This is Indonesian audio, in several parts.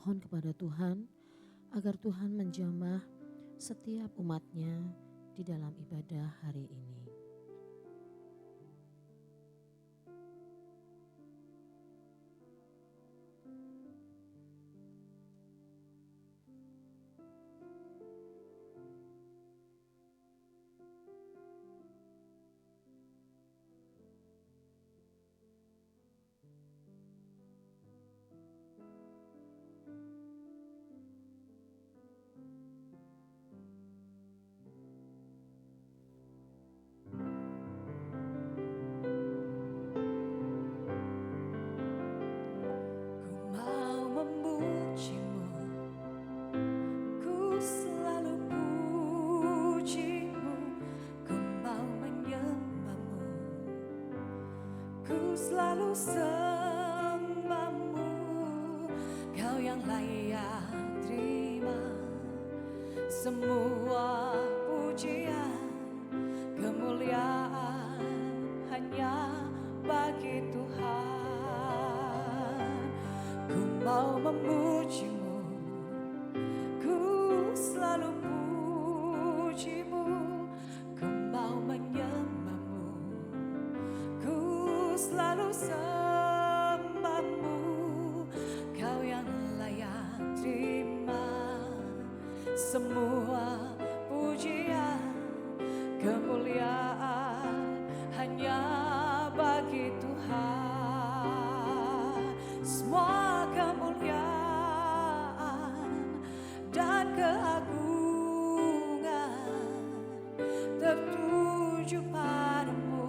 memohon kepada Tuhan agar Tuhan menjamah setiap umatnya di dalam ibadah hari ini. Selalu sembahmu, Kau yang layak terima semua pujian, kemuliaan hanya bagi Tuhan. Ku mau memujimu, ku selalu pujimu, ku mau menyembahmu, ku selalu sembahmu, Kau yang layak terima semua pujian, kemuliaan hanya bagi Tuhan. Semua kemuliaan dan keagungan tertuju padamu,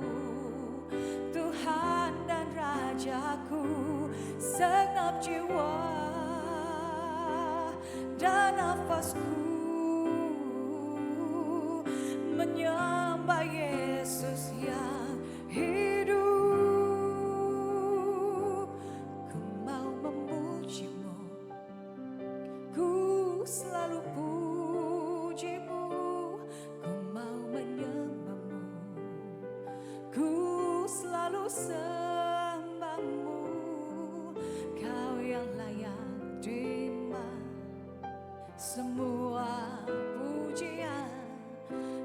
Tuhan dan Rajaku. Segenap jiwa dan nafasku menyembah Yesus yang hidup. Ku mau memujimu, ku selalu pujimu, ku mau menyembahmu, ku selalu sembahmu, Kau yang layak terima semua pujian,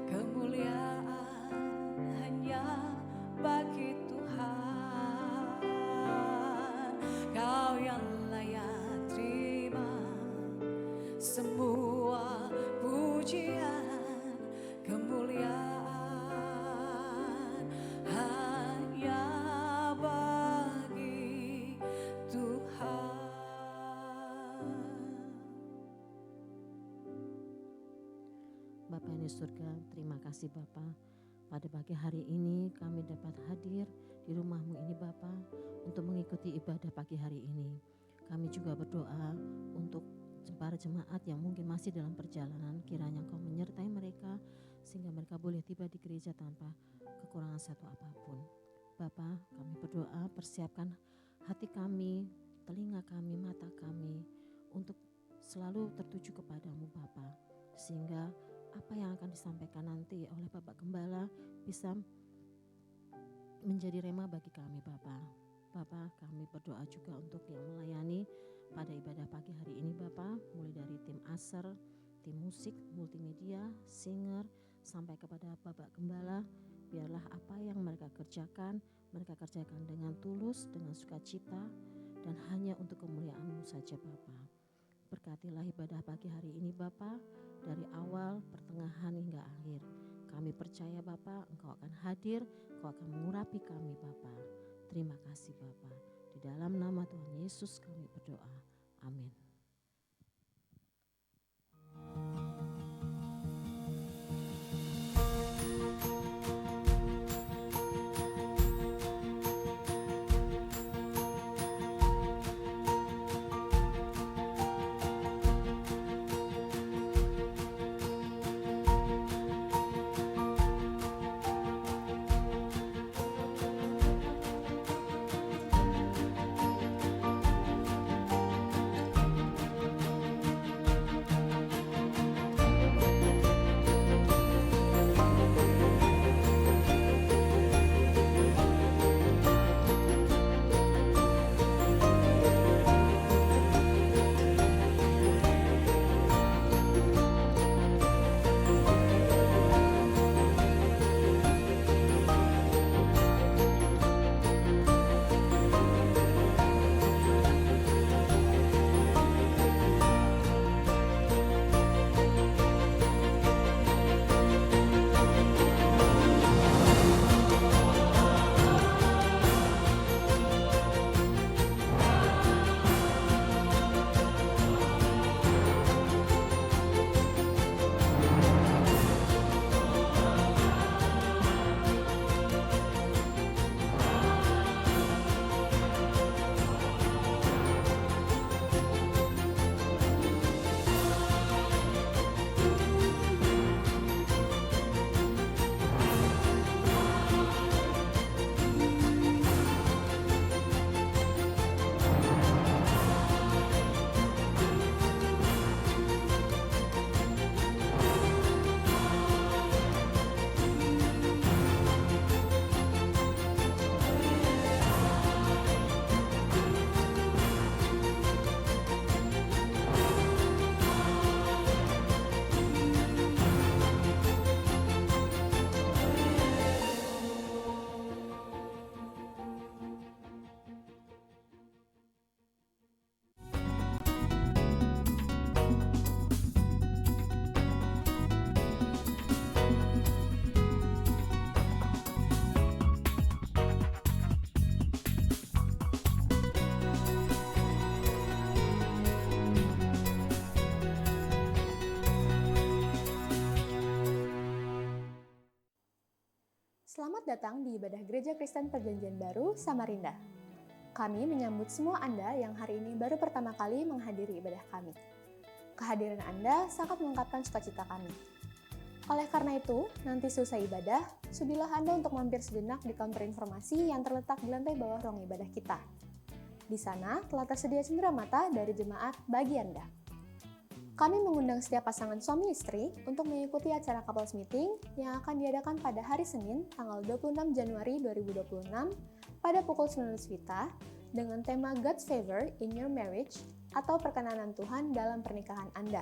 kemuliaan hanya bagi Tuhan. Kau yang layak terima semua pujian, kemuliaan hanya bagi Tuhan. Bapa yang di surga, terima kasih Bapa. Pada pagi hari ini kami dapat hadir di rumah-Mu ini Bapa untuk mengikuti ibadah pagi hari ini. Kami juga berdoa untuk para jemaat yang mungkin masih dalam perjalanan, kiranya Engkau menyertai mereka sehingga mereka boleh tiba di gereja tanpa kekurangan satu apapun. Bapa, kami berdoa persiapkan hati kami, telinga kami, mata kami untuk selalu tertuju kepadamu Bapa, sehingga apa yang akan disampaikan nanti oleh Bapak Gembala bisa menjadi rema bagi kami Bapak. Bapak, kami berdoa juga untuk yang melayani pada ibadah pagi hari ini Bapak, mulai dari tim aser, tim musik, multimedia, singer, sampai kepada Bapak Gembala. Biarlah apa yang mereka kerjakan dengan tulus, dengan sukacita, dan hanya untuk kemuliaan-Mu saja Bapak. Berkatilah ibadah pagi hari ini Bapa, dari awal, pertengahan hingga akhir. Kami percaya Bapa, Engkau akan hadir, Engkau akan mengurapi kami Bapa. Terima kasih Bapa. Di dalam nama Tuhan Yesus kami berdoa. Amin. Selamat datang di Ibadah Gereja Kristen Perjanjian Baru, Samarinda. Kami menyambut semua Anda yang hari ini baru pertama kali menghadiri ibadah kami. Kehadiran Anda sangat melengkapkan sukacita kami. Oleh karena itu, nanti selesai ibadah, sudilah Anda untuk mampir sejenak di counter informasi yang terletak di lantai bawah ruang ibadah kita. Di sana telah tersedia cenderamata dari jemaat bagi Anda. Kami mengundang setiap pasangan suami istri untuk mengikuti acara couples meeting yang akan diadakan pada hari Senin, tanggal 26 Januari 2026 pada pukul 19 WITA dengan tema God's Favor in Your Marriage atau perkenanan Tuhan dalam pernikahan Anda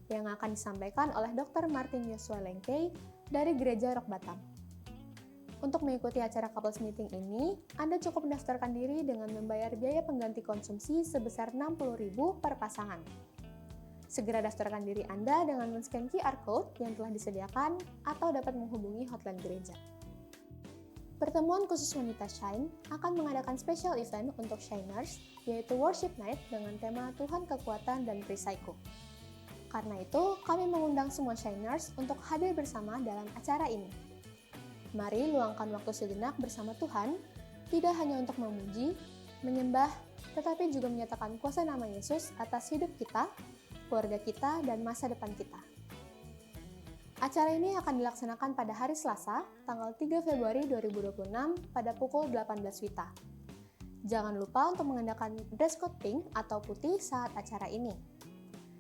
yang akan disampaikan oleh Dr. Martin Yosua Lengkei dari Gereja Rock Batam. Untuk mengikuti acara couples meeting ini, Anda cukup mendaftarkan diri dengan membayar biaya pengganti konsumsi sebesar Rp60.000 per pasangan. Segera daftarkan diri Anda dengan men-scan QR Code yang telah disediakan atau dapat menghubungi hotline gereja. Pertemuan khusus wanita Shine akan mengadakan special event untuk Shiners, yaitu Worship Night dengan tema Tuhan Kekuatan dan Perisaiku. Karena itu, kami mengundang semua Shiners untuk hadir bersama dalam acara ini. Mari luangkan waktu sejenak bersama Tuhan, tidak hanya untuk memuji, menyembah, tetapi juga menyatakan kuasa nama Yesus atas hidup kita, keluarga kita, dan masa depan kita. Acara ini akan dilaksanakan pada hari Selasa, tanggal 3 Februari 2026 pada pukul 18 WITA. Jangan lupa untuk mengenakan dress code pink atau putih saat acara ini.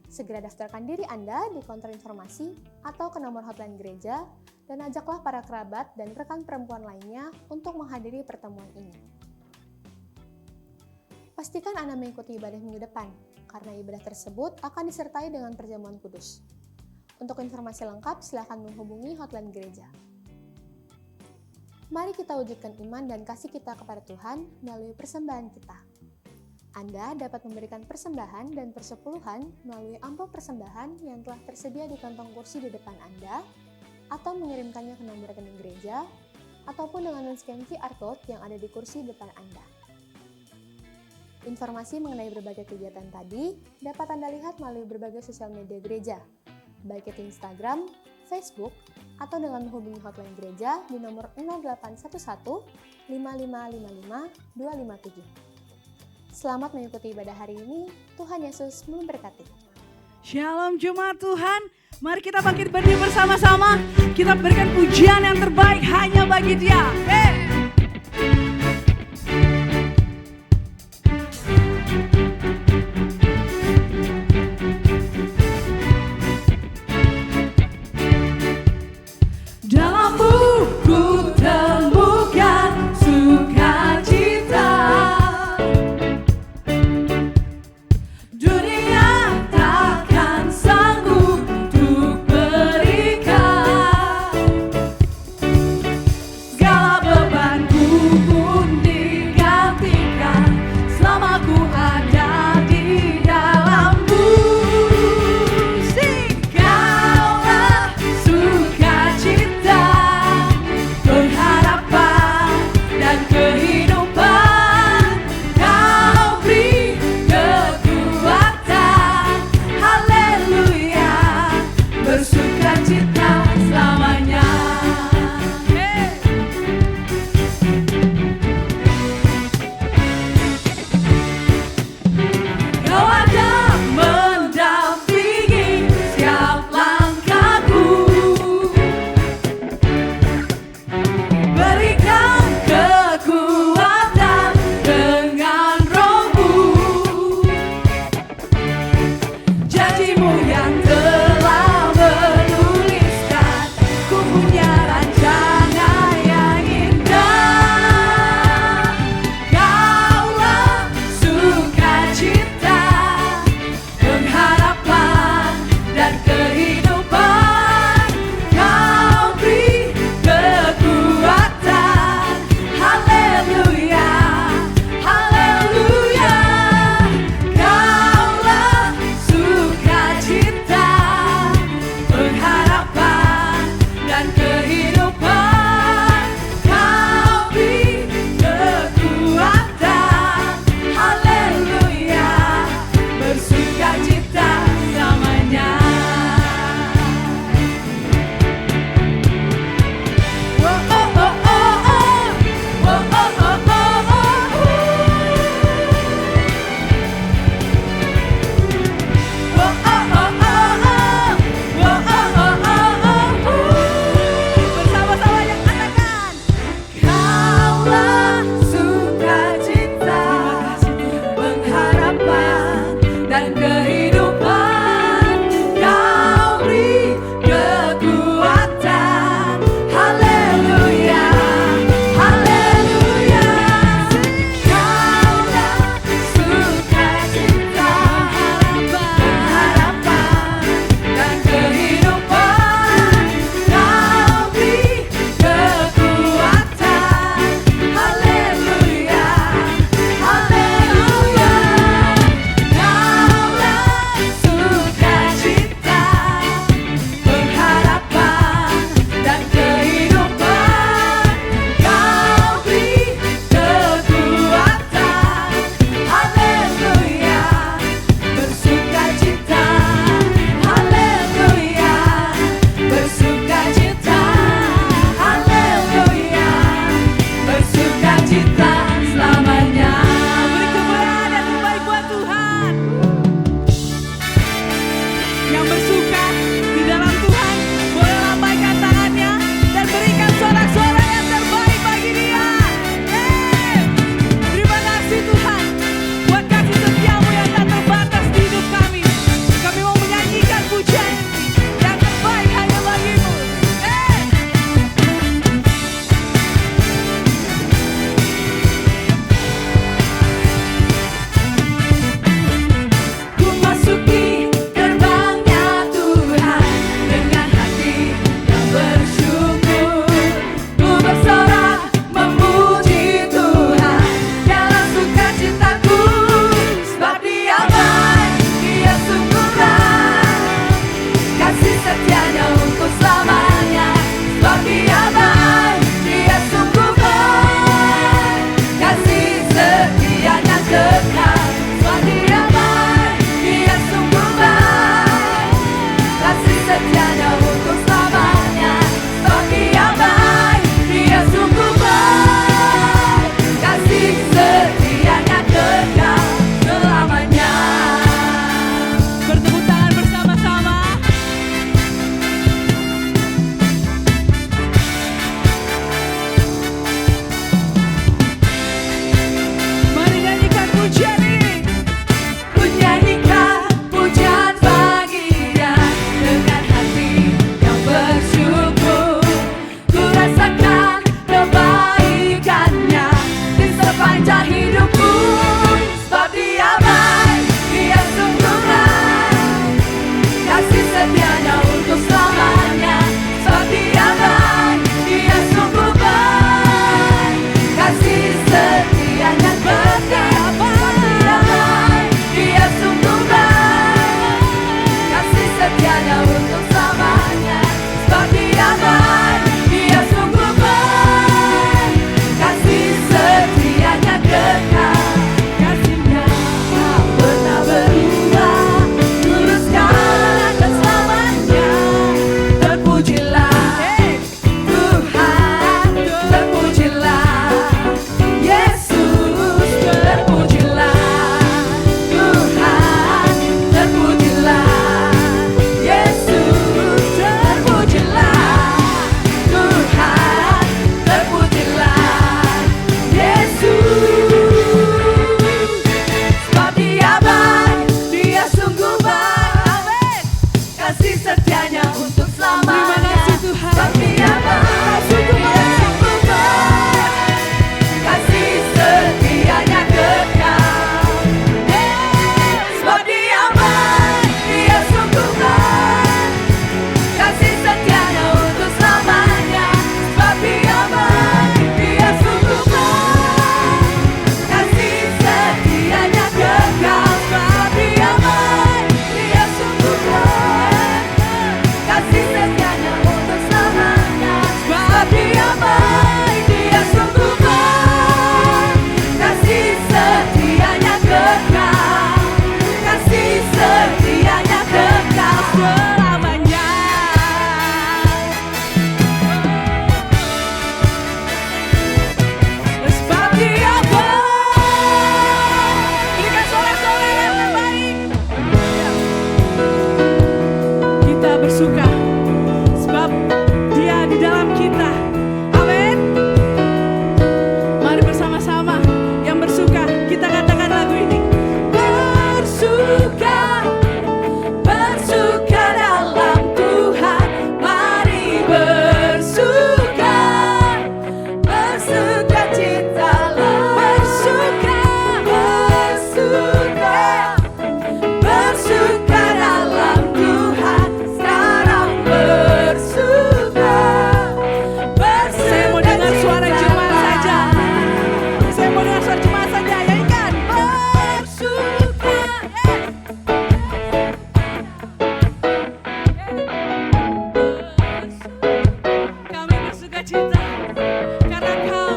Segera daftarkan diri Anda di counter informasi atau ke nomor hotline gereja dan ajaklah para kerabat dan rekan perempuan lainnya untuk menghadiri pertemuan ini. Pastikan Anda mengikuti ibadah minggu depan, karena ibadah tersebut akan disertai dengan perjamuan kudus. Untuk informasi lengkap, silakan menghubungi hotline gereja. Mari kita wujudkan iman dan kasih kita kepada Tuhan melalui persembahan kita. Anda dapat memberikan persembahan dan persepuluhan melalui amplop persembahan yang telah tersedia di kantong kursi di depan Anda, atau mengirimkannya ke nomor rekening gereja, ataupun dengan men-scan QR Code yang ada di kursi depan Anda. Informasi mengenai berbagai kegiatan tadi dapat Anda lihat melalui berbagai sosial media gereja, baik itu Instagram, Facebook, atau dengan menghubungi hotline gereja di nomor 0811 5555 257. Selamat mengikuti ibadah hari ini, Tuhan Yesus memberkati. Shalom Jemaat Tuhan, mari kita bangkit berdiri bersama-sama. Kita berikan pujian yang terbaik hanya bagi Dia. Dalam buku temukan sukacita, dunia takkan sanggup untuk berikan. Segala bebanku pun digantikan selama ku ada di dalam-Mu. Kaulah sukacita, pengharapan dan kehidupan. Kau beri kekuatan, haleluya, bersukacita selamanya. Kau ada mendampingi setiap langkahku, berikan kekuatan dengan Roh-Mu. Janji-Mu yang telah menuliskan, ku punya rencana yang indah. Kaulah sukacita, pengharapan dan kehidupan. Kau beri kekuatan, haleluya, haleluya. Kaulah sukacita, bersuka, sebab Dia di dalam kita. Amin. Mari bersama-sama yang bersuka kita katakan lagu ini. Bersuka, bersuka dalam Tuhan. Mari bersuka, bersuka citalah. Bersuka, bersuka, bersuka dalam Tuhan. Sekarang bersuka, bersuka. Saya mau dengar suara jemaat saja. Saya mau dengar suara jemaat saja. Nyanyikan bersuka. Kami bersuka cita karena Kau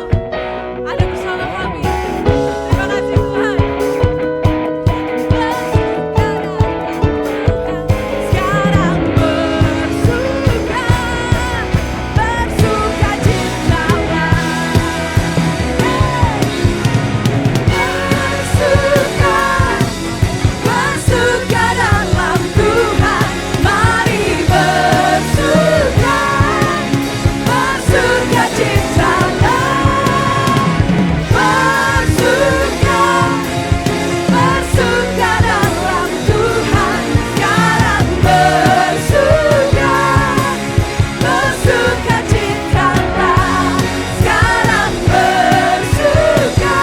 ada bersama kami. Terima kasih Tuhan. Sekarang bersuka, bersuka citalah. Bersuka, bersuka dalam Tuhan. Mari bersuka, bersuka citalah. Bersuka, bersuka dalam Tuhan. Sekarang bersuka, bersuka citalah. Sekarang bersuka,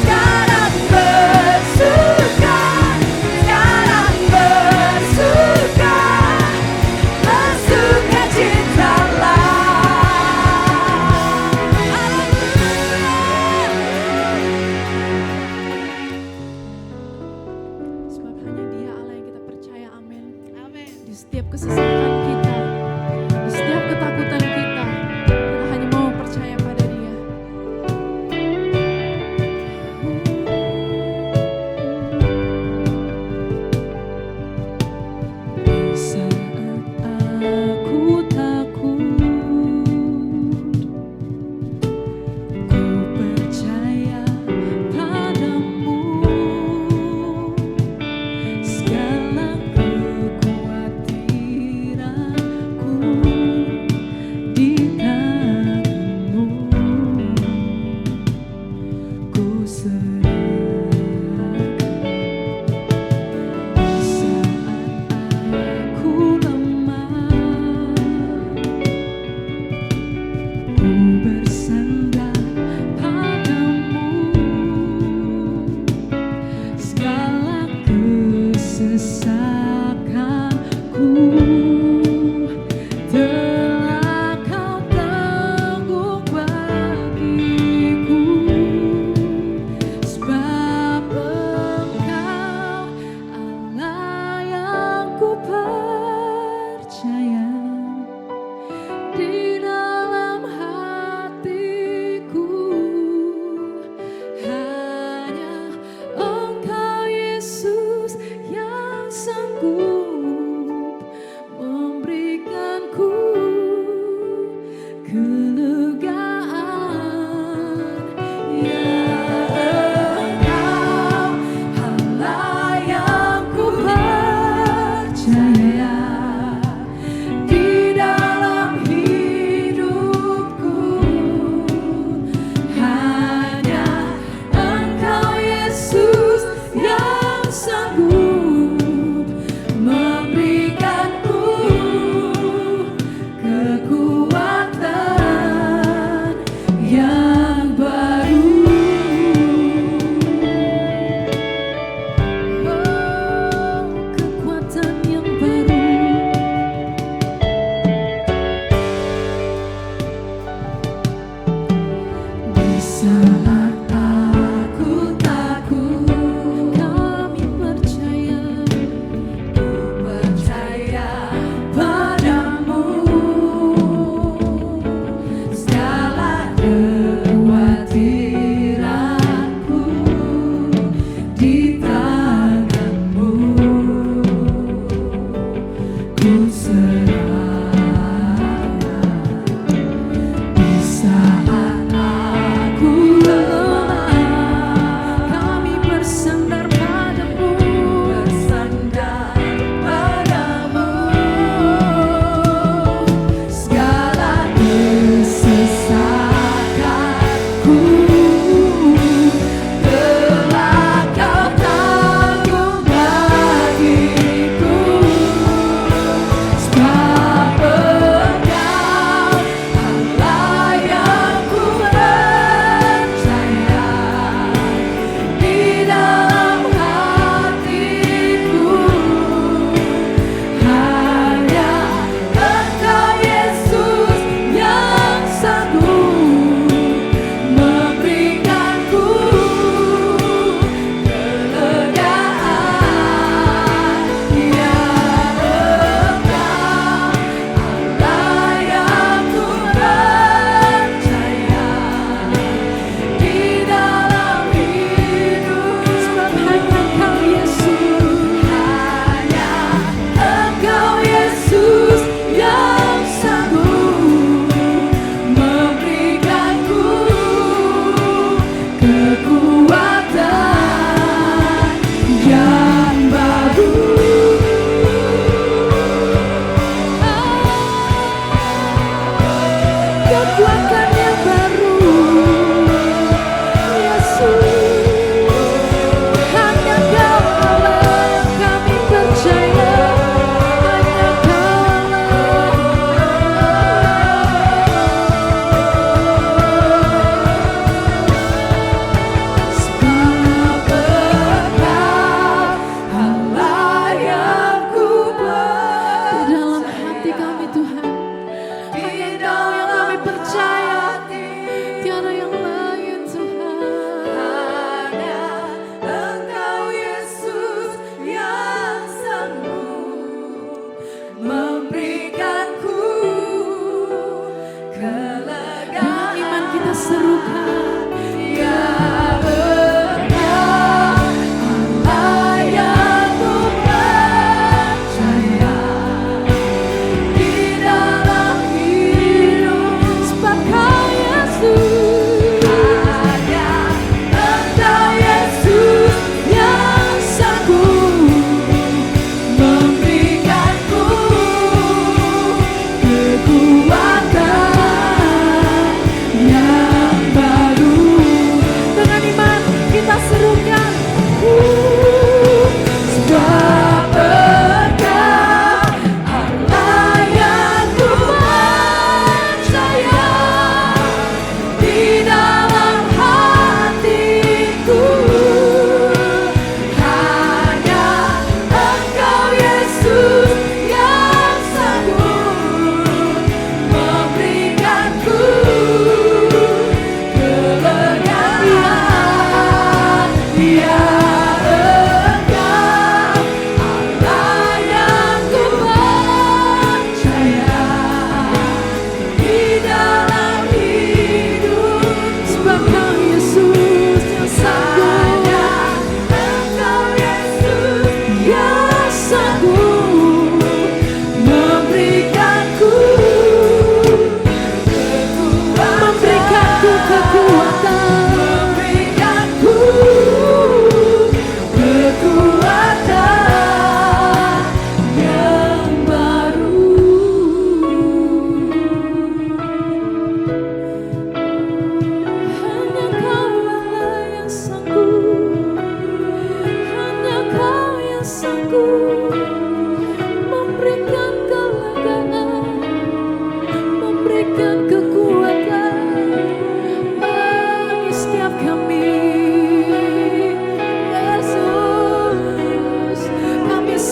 sekarang bersuka, sekarang bersuka, bersuka citalah. Sebab hanya Dia Allah yang kita percaya. Amin. Amin. Di setiap kesesakan kita, di setiap ketakutan kita hanya mau percaya pada Dia. Saat aku takut, ku percaya padamu. Segala kekhawatiran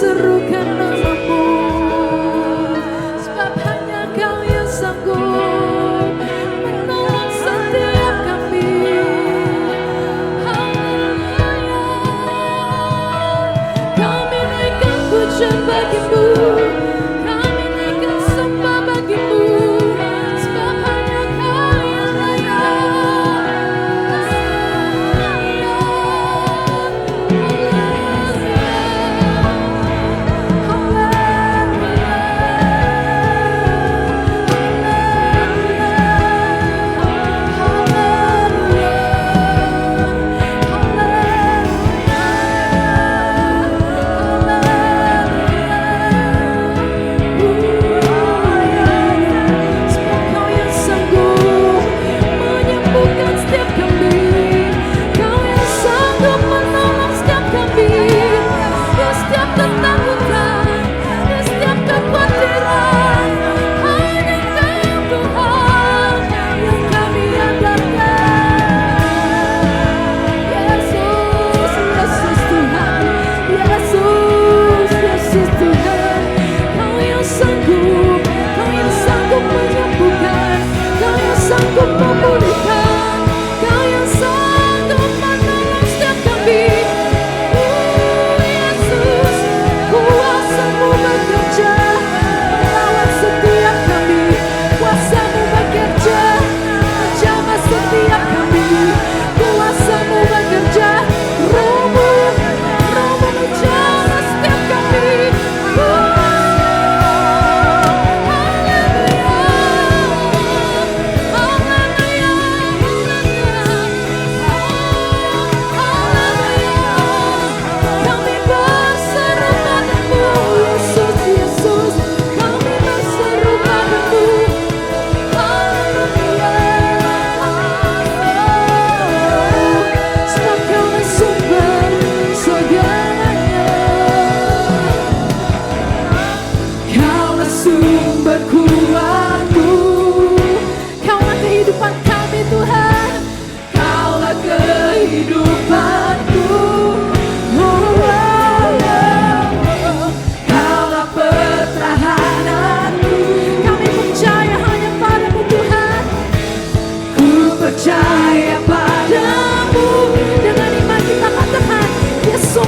serukan namamu, sebab hanya Kau yang sanggup menolong setiap kami. Haleluya, kami naikkan pujian bagimu, kami naikkan sembah bagimu, sebab hanya Kau yang layak.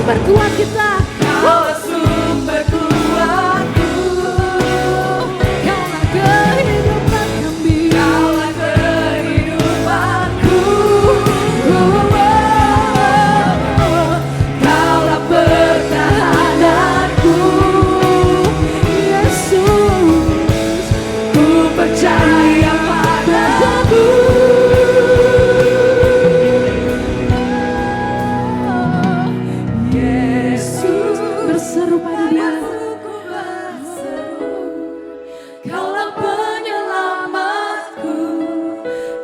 Berkuat kita, Kaulah sumber kuatku, Kaulah kehidupan kami, Kaulah kehidupanku, Kaulah pertahananku, Yesus, ku percaya padamu. Berseru pada Dia, Kaulah penyelamatku,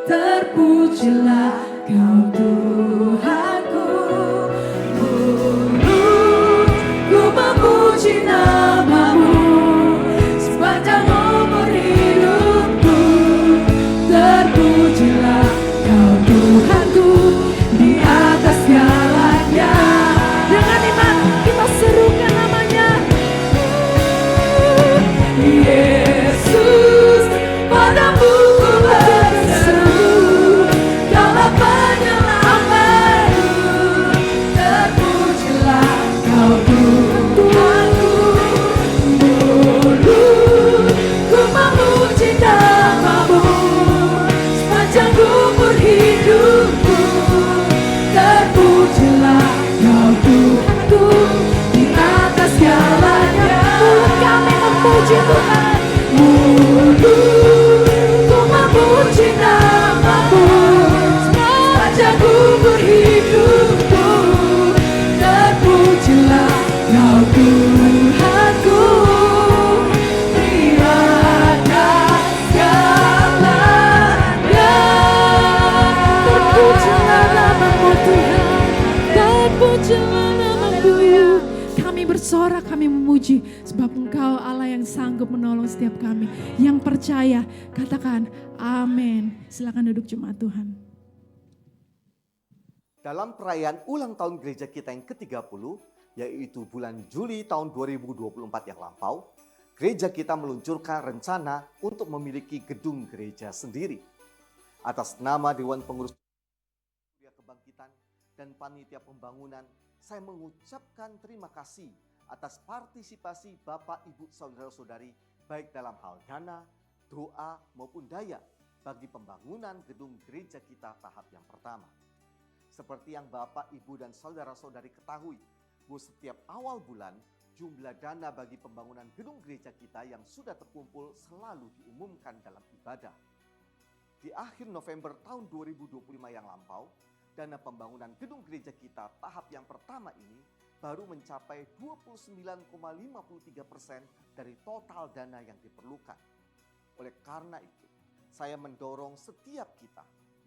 terpujilah Kau Tuhanku. Mulutku memuji namamu, sepanjang umur hidupku, terpujilah Kau Tuhanku di atas segalanya. Dengan iman kita serukan namanya, Yesus, padamu ku berseru, Kaulah penyelamatku, terpujilah Kau Tuhanku. Mulutku memuji namamu, sepanjang umur hidupku, terpujilah Kau Tuhanku di atas segalanya. Mulut kami memuji Tuhan, mulutku memuji namamu, sepanjang umur hidupku, terpujilah Kau Tuhanku di atas segalanya. Terpujilah namamu Tuhan, terpujilah namamu. Kami bersorak, kami memuji, sebab Engkau Allah yang sanggup menolong setiap kami. Yang percaya, katakan amin. Silakan duduk jemaat Tuhan. Dalam perayaan ulang tahun gereja kita yang ke-30, yaitu bulan Juli tahun 2024 yang lampau, gereja kita meluncurkan rencana untuk memiliki gedung gereja sendiri. Atas nama Dewan Pengurus Surya Kebangkitan dan Panitia Pembangunan, saya mengucapkan terima kasih atas partisipasi Bapak, Ibu, Saudara-saudari, baik dalam hal dana, doa, maupun daya bagi pembangunan gedung gereja kita tahap yang pertama. Seperti yang Bapak, Ibu, dan Saudara-saudari ketahui, bahwa setiap awal bulan, jumlah dana bagi pembangunan gedung gereja kita yang sudah terkumpul selalu diumumkan dalam ibadah. Di akhir November tahun 2025 yang lampau, dana pembangunan gedung gereja kita tahap yang pertama ini baru mencapai 29,53% dari total dana yang diperlukan. Oleh karena itu, saya mendorong setiap kita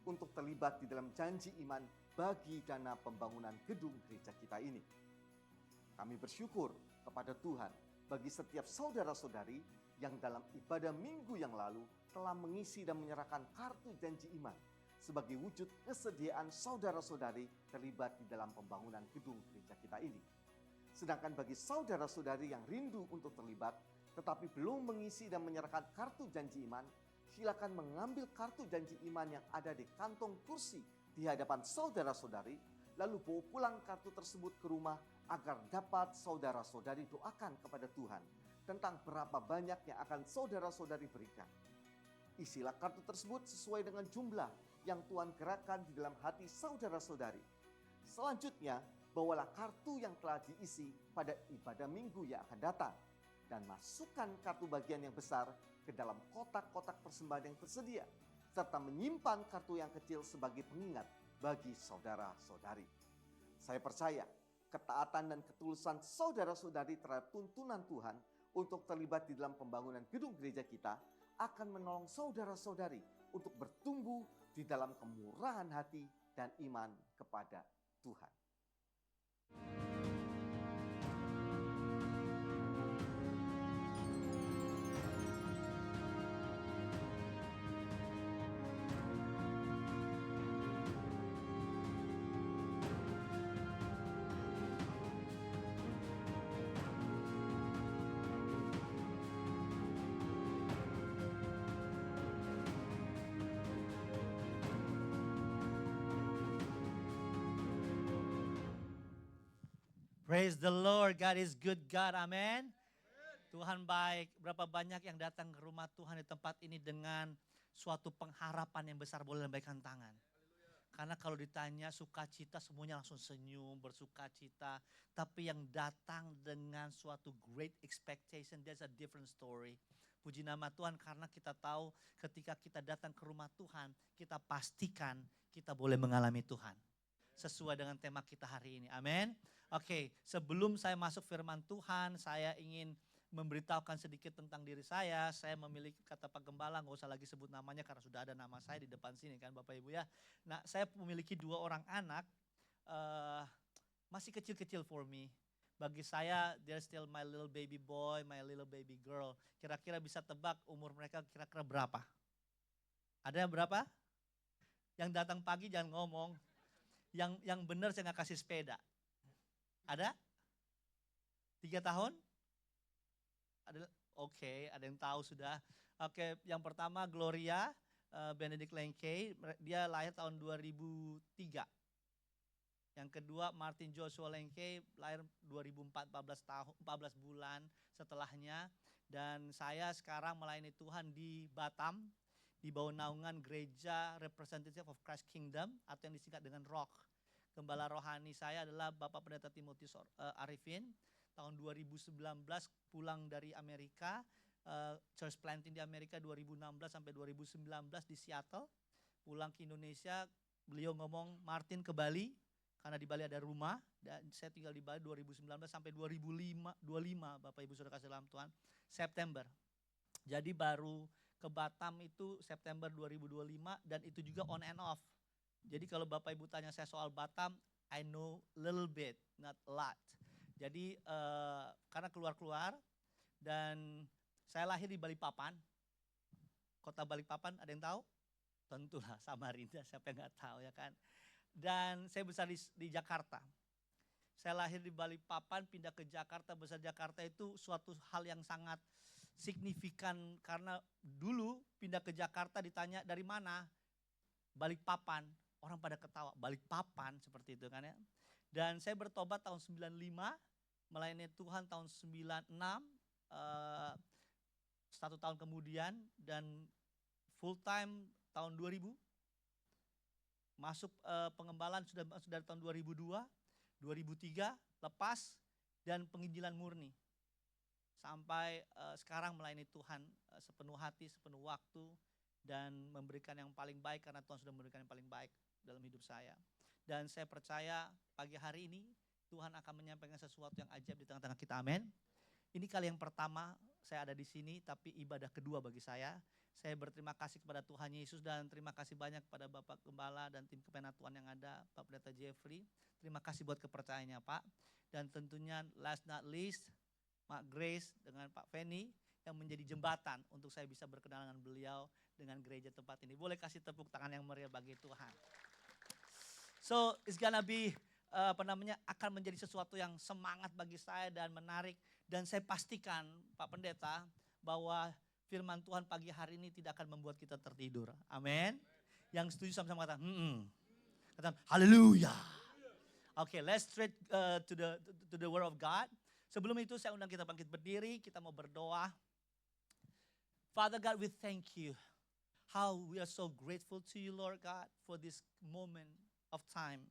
untuk terlibat di dalam janji iman bagi dana pembangunan gedung gereja kita ini. Kami bersyukur kepada Tuhan bagi setiap saudara-saudari yang dalam ibadah minggu yang lalu telah mengisi dan menyerahkan kartu janji iman sebagai wujud kesediaan saudara-saudari terlibat di dalam pembangunan gedung gereja kita ini. Sedangkan bagi saudara-saudari yang rindu untuk terlibat tetapi belum mengisi dan menyerahkan kartu janji iman, silakan mengambil kartu janji iman yang ada di kantong kursi di hadapan saudara-saudari, lalu bawa pulang kartu tersebut ke rumah agar dapat saudara-saudari doakan kepada Tuhan tentang berapa banyak yang akan saudara-saudari berikan. Isilah kartu tersebut sesuai dengan jumlah yang Tuhan gerakkan di dalam hati saudara-saudari. Selanjutnya, bawalah kartu yang telah diisi pada ibadah minggu yang akan datang dan masukkan kartu bagian yang besar ke dalam kotak-kotak persembahan yang tersedia, serta menyimpan kartu yang kecil sebagai pengingat bagi saudara-saudari. Saya percaya ketaatan dan ketulusan saudara-saudari terhadap tuntunan Tuhan untuk terlibat di dalam pembangunan gedung gereja kita akan menolong saudara-saudari untuk bertumbuh di dalam kemurahan hati dan iman kepada Tuhan. Praise the Lord, God is good God, amen. Tuhan baik, berapa banyak yang datang ke rumah Tuhan di tempat ini dengan suatu pengharapan yang besar, boleh lambaikan tangan. Karena kalau ditanya sukacita semuanya langsung senyum, bersukacita. Tapi yang datang dengan suatu great expectation, that's a different story. Puji nama Tuhan karena kita tahu ketika kita datang ke rumah Tuhan, kita pastikan kita boleh mengalami Tuhan. Sesuai dengan tema kita hari ini, amin. Oke, sebelum saya masuk firman Tuhan, saya ingin memberitahukan sedikit tentang diri saya. Saya memiliki, kata Pak Gembala, gak usah lagi sebut namanya karena sudah ada nama saya di depan sini kan Bapak Ibu ya. Nah, saya memiliki 2 orang anak, masih kecil-kecil for me. Bagi saya, they're still my little baby boy, my little baby girl. Kira-kira bisa tebak umur mereka kira-kira berapa? Ada yang berapa? Yang datang pagi jangan ngomong. Yang benar saya gak kasih sepeda. Ada? 3 tahun? Ada? Oke, ada yang tahu sudah. Oke, yang pertama Gloria Benedict Lengkey, dia lahir tahun 2003. Yang kedua Martin Joshua Lengkey, lahir 2004, 14 bulan setelahnya. Dan saya sekarang melayani Tuhan di Batam, di bawah naungan Gereja Representative of Christ Kingdom atau yang disingkat dengan ROK. Gembala rohani saya adalah Bapak Pendeta Timotius Arifin. Tahun 2019 pulang dari Amerika, church planting di Amerika 2016 sampai 2019 di Seattle. Pulang ke Indonesia, beliau ngomong Martin ke Bali, karena di Bali ada rumah. Dan saya tinggal di Bali 2019 sampai 2025 Bapak Ibu Saudara kasih dalam Tuhan, September. Jadi baru ke Batam itu September 2025 dan itu juga on and off. Jadi kalau Bapak Ibu tanya saya soal Batam, I know little bit, not a lot. Jadi karena keluar-keluar dan saya lahir di Balikpapan. Kota Balikpapan ada yang tahu? Tentulah Samarinda, siapa yang nggak tahu ya kan. Dan saya besar di Jakarta. Saya lahir di Balikpapan, pindah ke Jakarta, besar Jakarta itu suatu hal yang sangat signifikan. Karena dulu pindah ke Jakarta ditanya dari mana? Balikpapan. Orang pada ketawa, Balikpapan seperti itu kan ya. Dan saya bertobat tahun 95, melayani Tuhan tahun 96, 1 tahun kemudian, dan full time tahun 2000. Masuk pengembalaan sudah dari tahun 2002, 2003 lepas, dan penginjilan murni. Sampai sekarang melayani Tuhan sepenuh hati, sepenuh waktu, dan memberikan yang paling baik karena Tuhan sudah memberikan yang paling baik dalam hidup saya. Dan saya percaya pagi hari ini Tuhan akan menyampaikan sesuatu yang ajaib di tengah-tengah kita, amin. Ini kali yang pertama saya ada di sini, tapi ibadah kedua bagi saya. Saya berterima kasih kepada Tuhan Yesus dan terima kasih banyak kepada Bapak Gembala dan tim kepenatuan yang ada, Pak Pendeta Jeffrey. Terima kasih buat kepercayaannya Pak. Dan tentunya last not least, Mak Grace dengan Pak Feni yang menjadi jembatan untuk saya bisa berkenalan dengan beliau dengan gereja tempat ini. Boleh kasih tepuk tangan yang meriah bagi Tuhan. So it's gonna be akan menjadi sesuatu yang semangat bagi saya dan menarik. Dan saya pastikan Pak Pendeta bahwa firman Tuhan pagi hari ini tidak akan membuat kita tertidur. Amin. Yang setuju sama-sama kata, kata haleluya. Oke, let's straight to the word of God. Sebelum itu saya undang kita bangkit berdiri, kita mau berdoa. Father God, we thank you. How we are so grateful to you, Lord God, for this moment of time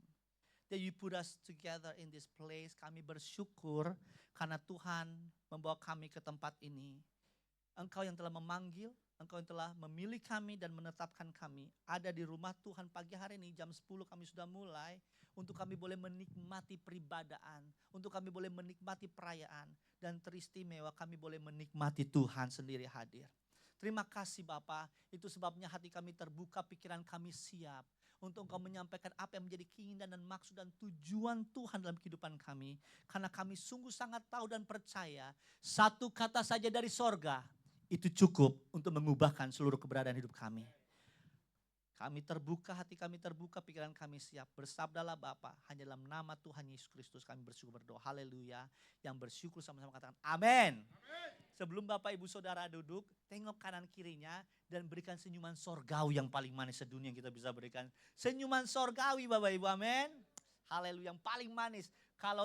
that you put us together in this place. Kami bersyukur karena Tuhan membawa kami ke tempat ini. Engkau yang telah memanggil, Engkau yang telah memilih kami dan menetapkan kami ada di rumah Tuhan pagi hari ini. Jam 10 kami sudah mulai untuk kami boleh menikmati peribadaan, untuk kami boleh menikmati perayaan, dan teristimewa kami boleh menikmati Tuhan sendiri hadir. Terima kasih Bapa, itu sebabnya hati kami terbuka, pikiran kami siap untuk Engkau menyampaikan apa yang menjadi keinginan dan maksud dan tujuan Tuhan dalam kehidupan kami. Karena kami sungguh sangat tahu dan percaya satu kata saja dari sorga itu cukup untuk mengubahkan seluruh keberadaan hidup kami. Kami terbuka, hati kami terbuka, pikiran kami siap. Bersabdalah Bapa, hanya dalam nama Tuhan Yesus Kristus kami bersyukur berdoa. Haleluya. Yang bersyukur sama-sama katakan amin. Sebelum Bapak Ibu Saudara duduk, tengok kanan kirinya dan berikan senyuman sorgawi yang paling manis sedunia yang kita bisa berikan. Senyuman sorgawi Bapak Ibu, amin. Haleluya, yang paling manis. Kalau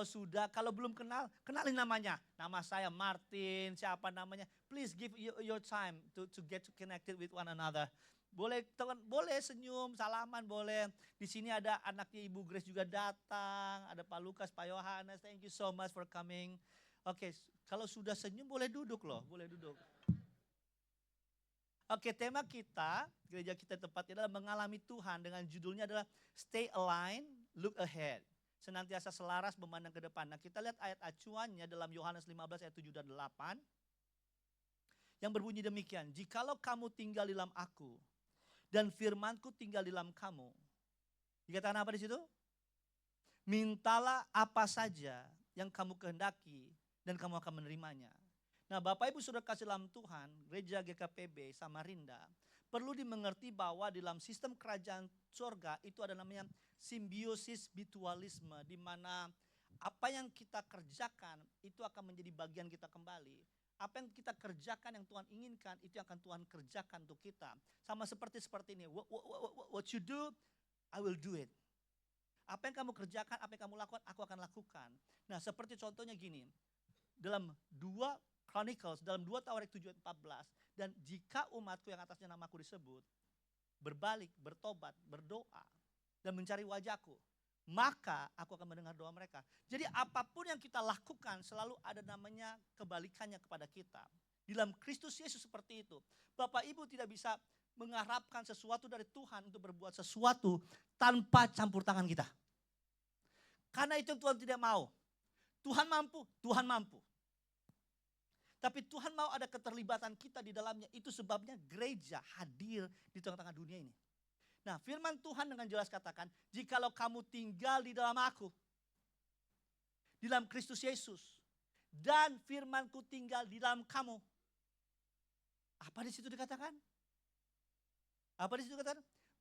belum kenal, kenalin namanya. Nama saya Martin, siapa namanya. Please give your time to get connected with one another. Boleh senyum, salaman boleh. Di sini ada anaknya Ibu Grace juga datang. Ada Pak Lukas, Pak Yohanes. Thank you so much for coming. Oke, kalau sudah senyum boleh duduk loh, boleh duduk. Oke, tema kita, gereja kita tempatnya adalah mengalami Tuhan dengan judulnya adalah Stay Aligned, Look Ahead. Senantiasa selaras memandang ke depan. Nah, kita lihat ayat acuannya dalam Yohanes 15 ayat 7 dan 8. Yang berbunyi demikian, jikalau kamu tinggal di dalam aku dan firmanku tinggal di dalam kamu. Dikatakan apa di situ? Mintalah apa saja yang kamu kehendaki dan kamu akan menerimanya. Nah, Bapak Ibu Saudara kasih dalam Tuhan, gereja GKPB Samarinda perlu dimengerti bahwa di dalam sistem kerajaan surga itu ada namanya simbiosis mutualisme, di mana apa yang kita kerjakan itu akan menjadi bagian kita kembali. Apa yang kita kerjakan yang Tuhan inginkan itu yang akan Tuhan kerjakan untuk kita. Sama seperti ini, what you do, I will do it. Apa yang kamu kerjakan, apa yang kamu lakukan, aku akan lakukan. Nah, seperti contohnya gini, dalam 2 Chronicles, dalam 2 Tawarik 7 ayat 14, dan jika umatku yang atasnya namaku disebut, berbalik, bertobat, berdoa, dan mencari wajahku, maka aku akan mendengar doa mereka. Jadi apapun yang kita lakukan selalu ada namanya kebalikannya kepada kita. Di dalam Kristus Yesus seperti itu. Bapak Ibu tidak bisa mengharapkan sesuatu dari Tuhan untuk berbuat sesuatu tanpa campur tangan kita. Karena itu yang Tuhan tidak mau. Tuhan mampu. Tapi Tuhan mau ada keterlibatan kita di dalamnya. Itu sebabnya gereja hadir di tengah-tengah dunia ini. Nah, firman Tuhan dengan jelas katakan, jikalau kamu tinggal di dalam aku, di dalam Kristus Yesus, dan firmanku tinggal di dalam kamu. Apa di situ dikatakan?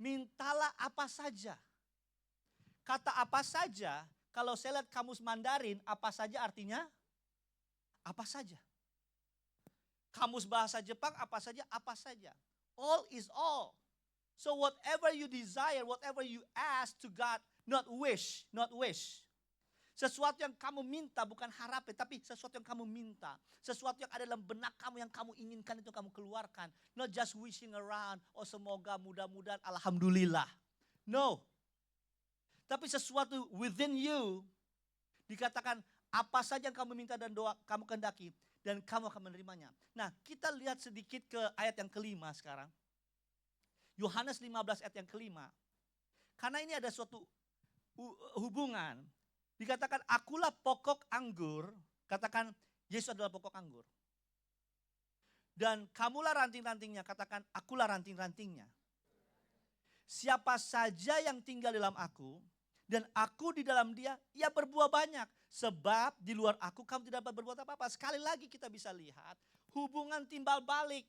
Mintalah apa saja. Kata apa saja Kalau saya lihat kamus Mandarin, apa saja artinya? Apa saja. Kamus bahasa Jepang, apa saja? Apa saja. All is all. So whatever you desire, whatever you ask to God, not wish, not wish. Sesuatu yang kamu minta bukan harapin, tapi sesuatu yang kamu minta. Sesuatu yang ada dalam benak kamu yang kamu inginkan itu kamu keluarkan. Not just wishing around, oh semoga mudah-mudahan alhamdulillah. No. Tapi sesuatu within you dikatakan apa saja yang kamu minta dan doa kamu kehendaki dan kamu akan menerimanya. Nah, kita lihat sedikit ke ayat yang kelima sekarang. Yohanes 15 ayat yang kelima. Karena ini ada suatu hubungan. Dikatakan akulah pokok anggur, katakan Yesus adalah pokok anggur. Dan kamulah ranting-rantingnya, katakan akulah ranting-rantingnya. Siapa saja yang tinggal dalam aku dan aku di dalam dia, ia berbuah banyak. Sebab di luar aku kamu tidak dapat berbuat apa-apa. Sekali lagi kita bisa lihat hubungan timbal balik.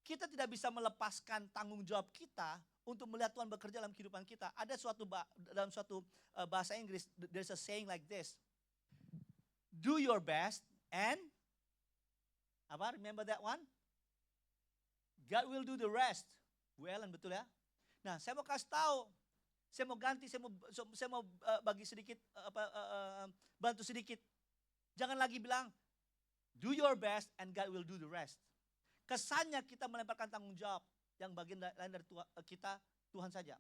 Kita tidak bisa melepaskan tanggung jawab kita untuk melihat Tuhan bekerja dalam kehidupan kita. Ada dalam suatu bahasa Inggris, there's a saying like this. Do your best and, apa? Remember that one? God will do the rest. Bu Ellen, betul ya? Nah, saya mau kasih tahu. Saya mau ganti, saya mau bagi sedikit, bantu sedikit. Jangan lagi bilang, do your best and God will do the rest. Kesannya kita melemparkan tanggung jawab yang bagian lain dari kita, Tuhan saja.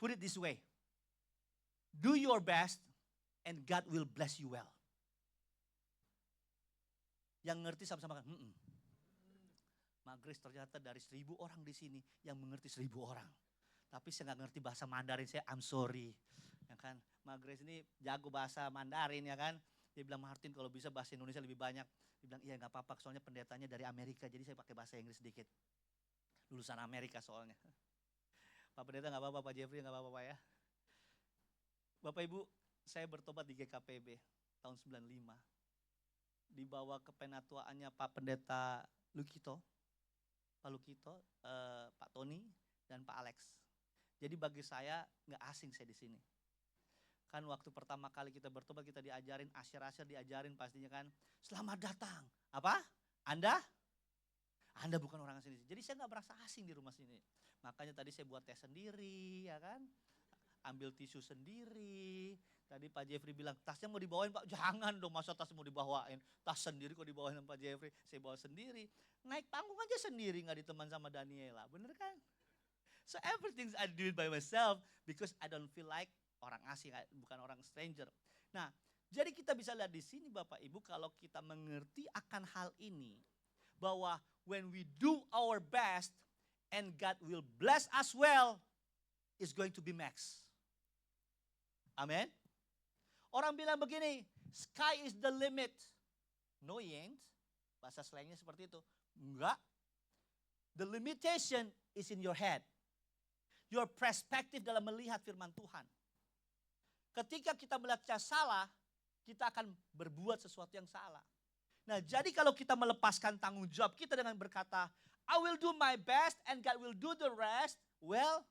Put it this way. Do your best and God will bless you well. Yang ngerti sama-sama kan? Mak Grace ternyata dari 1.000 orang di sini yang mengerti 1.000 orang. Tapi saya nggak ngerti bahasa Mandarin, saya I'm sorry. Ya kan? Mak Grace ini jago bahasa Mandarin ya kan. Dia bilang Martin kalau bisa bahasa Indonesia lebih banyak. Dia bilang iya nggak apa-apa soalnya pendetanya dari Amerika. Jadi saya pakai bahasa Inggris sedikit. Lulusan Amerika soalnya. Pak Pendeta nggak apa-apa, Pak Jeffrey nggak apa-apa ya. Bapak Ibu, saya bertobat di GKPB tahun 95. Dibawa ke penatuaannya Pak Pendeta Lukito, Pak Lukito, Pak Tony, dan Pak Alex. Jadi bagi saya nggak asing saya di sini. Kan waktu pertama kali kita bertobat kita diajarin, asyir-asyir diajarin pastinya kan. Selamat datang. Apa? Anda bukan orang sini. Jadi saya nggak merasa asing di rumah sini. Makanya tadi saya buat teh sendiri, ya kan. Ambil tisu sendiri. Tadi Pak Jeffrey bilang, tasnya mau dibawain Pak? Jangan dong, masa tas mau dibawain. Tas sendiri kok dibawain sama Pak Jeffrey. Saya bawa sendiri. Naik panggung aja sendiri, nggak diteman sama Daniela. Bener kan? So everything I do it by myself because I don't feel like orang asing, bukan orang stranger. Nah, jadi kita bisa lihat di sini Bapak Ibu kalau kita mengerti akan hal ini. Bahwa when we do our best and God will bless us well, it's going to be max. Amen. Orang bilang begini, sky is the limit. No, it ain't. Bahasa slangnya seperti itu. Enggak. The limitation is in your head. Your perspective dalam melihat firman Tuhan. Ketika kita melihatnya salah, kita akan berbuat sesuatu yang salah. Nah, jadi kalau kita melepaskan tanggung jawab kita dengan berkata, I will do my best and God will do the rest. Well,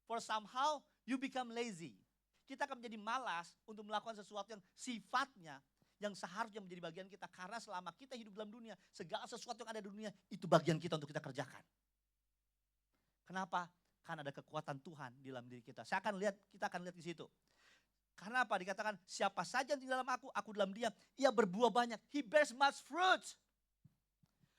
for somehow you become lazy. Kita akan menjadi malas untuk melakukan sesuatu yang sifatnya yang seharusnya menjadi bagian kita. Karena selama kita hidup dalam dunia, segala sesuatu yang ada di dunia itu bagian kita untuk kita kerjakan. Kenapa? Karena ada kekuatan Tuhan di dalam diri kita. Kita akan lihat di situ. Karena apa? Dikatakan siapa saja yang di dalam aku dalam dia, ia berbuah banyak. He bears much fruit.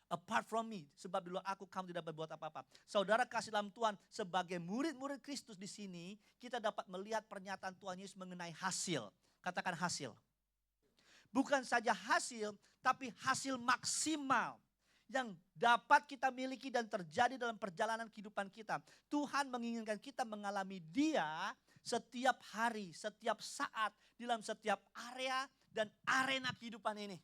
Apart from me, sebab di luar aku kamu tidak berbuat apa-apa. Saudara kasih dalam Tuhan, sebagai murid-murid Kristus di sini, kita dapat melihat pernyataan Tuhan Yesus mengenai hasil. Katakan hasil. Bukan saja hasil, tapi hasil maksimal yang dapat kita miliki dan terjadi dalam perjalanan kehidupan kita. Tuhan menginginkan kita mengalami Dia setiap hari, setiap saat, dalam setiap area dan arena kehidupan ini.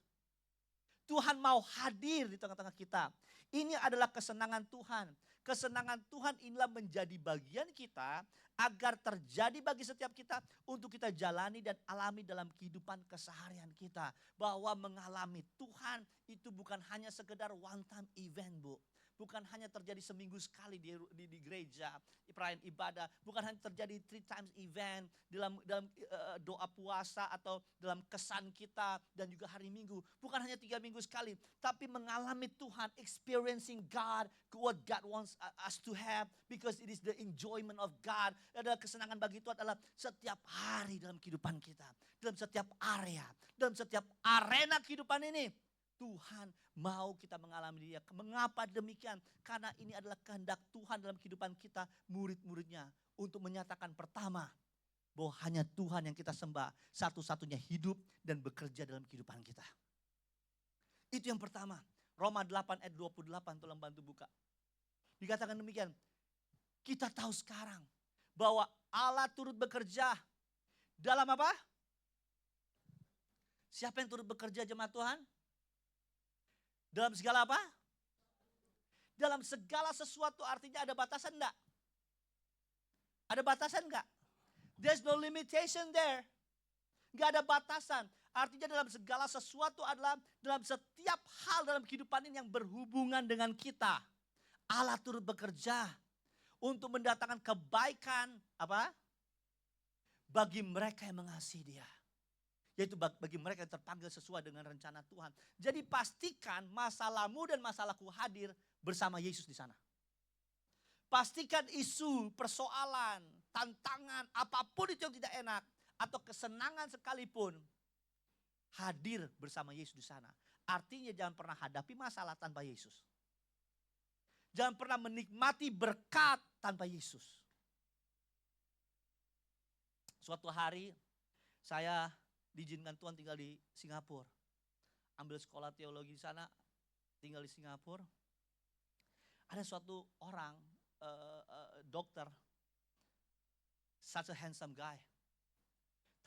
Tuhan mau hadir di tengah-tengah kita. Ini adalah kesenangan Tuhan. Kesenangan Tuhan inilah menjadi bagian kita agar terjadi bagi setiap kita untuk kita jalani dan alami dalam kehidupan keseharian kita. Bahwa mengalami Tuhan itu bukan hanya sekedar one time event, Bu. bukan hanya terjadi seminggu sekali di gereja, perayaan ibadah, bukan hanya terjadi 3 times event dalam doa puasa atau dalam kesan kita dan juga hari Minggu, bukan hanya 3 minggu sekali, tapi mengalami Tuhan, experiencing God, what God wants us to have, because it is the enjoyment of God. Adalah kesenangan bagi Tuhan adalah setiap hari dalam kehidupan kita, dalam setiap area, dalam setiap arena kehidupan ini. Tuhan mau kita mengalami dia. Mengapa demikian? Karena ini adalah kehendak Tuhan dalam kehidupan kita, murid-muridnya. Untuk menyatakan pertama, bahwa hanya Tuhan yang kita sembah, satu-satunya hidup dan bekerja dalam kehidupan kita. Itu yang pertama. Roma 8 ayat 28, tolong bantu buka. Dikatakan demikian, kita tahu sekarang bahwa Allah turut bekerja dalam apa? Siapa yang turut bekerja jemaat Tuhan? Dalam segala apa? Dalam segala sesuatu, artinya ada batasan enggak? Ada batasan enggak? There's no limitation there. Enggak ada batasan. Artinya dalam segala sesuatu adalah dalam setiap hal dalam kehidupan ini yang berhubungan dengan kita. Allah turut bekerja untuk mendatangkan kebaikan apa? Bagi mereka yang mengasihi Dia. Yaitu bagi mereka yang terpanggil sesuai dengan rencana Tuhan. Jadi pastikan masalahmu dan masalahku hadir bersama Yesus di sana. Pastikan isu, persoalan, tantangan, apapun itu yang tidak enak, atau kesenangan sekalipun, hadir bersama Yesus di sana. Artinya jangan pernah hadapi masalah tanpa Yesus. Jangan pernah menikmati berkat tanpa Yesus. Suatu hari saya diizinkan Tuhan tinggal di Singapura. Ambil sekolah teologi di sana, tinggal di Singapura. Ada suatu orang, dokter, such a handsome guy.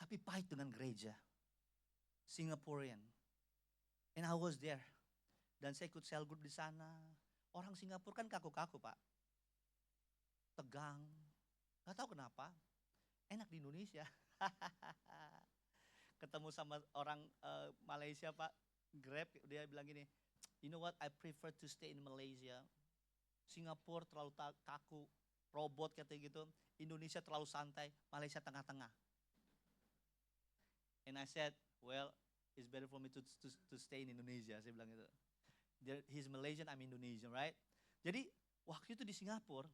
Tapi pahit dengan gereja. Singaporean. And I was there. Dan saya ikut cell group di sana. Orang Singapura kan kaku-kaku, Pak. Tegang. Gak tahu kenapa. Enak di Indonesia. Ketemu sama orang Malaysia, Pak, Grab, dia bilang gini, you know what, I prefer to stay in Malaysia. Singapura terlalu kaku, robot katanya gitu. Indonesia terlalu santai, Malaysia tengah-tengah. And I said, well, it's better for me to stay in Indonesia. Saya bilang gitu. He's Malaysian, I'm Indonesian, right? Jadi waktu itu di Singapura,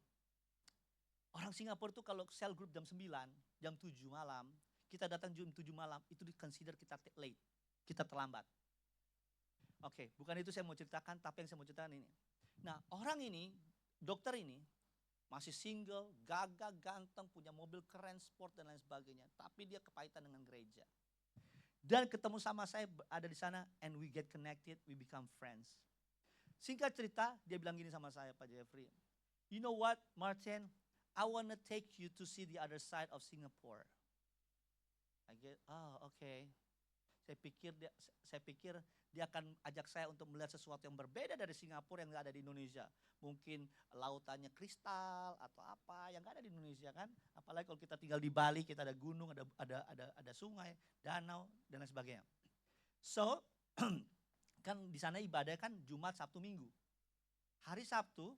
orang Singapura tuh kalau cell group jam 9, jam 7 malam, kita datang jam 7 malam, itu di-consider kita late, kita terlambat. Oke, bukan itu saya mau ceritakan, tapi yang saya mau ceritakan ini. Nah, orang ini, dokter ini, masih single, gagah, ganteng, punya mobil keren, sport dan lain sebagainya. Tapi dia kepahitan dengan gereja. Dan ketemu sama saya ada di sana, and we get connected, we become friends. Singkat cerita, dia bilang gini sama saya, Pak Jeffrey. You know what, Martin, I wanna take you to see the other side of Singapore. I get, okay. Saya pikir dia akan ajak saya untuk melihat sesuatu yang berbeda dari Singapura yang nggak ada di Indonesia. Mungkin lautannya kristal atau apa yang nggak ada di Indonesia kan. Apalagi kalau kita tinggal di Bali, kita ada gunung, ada sungai, danau dan lain sebagainya. So kan di sana ibadah kan Jumat, Sabtu, Minggu. Hari Sabtu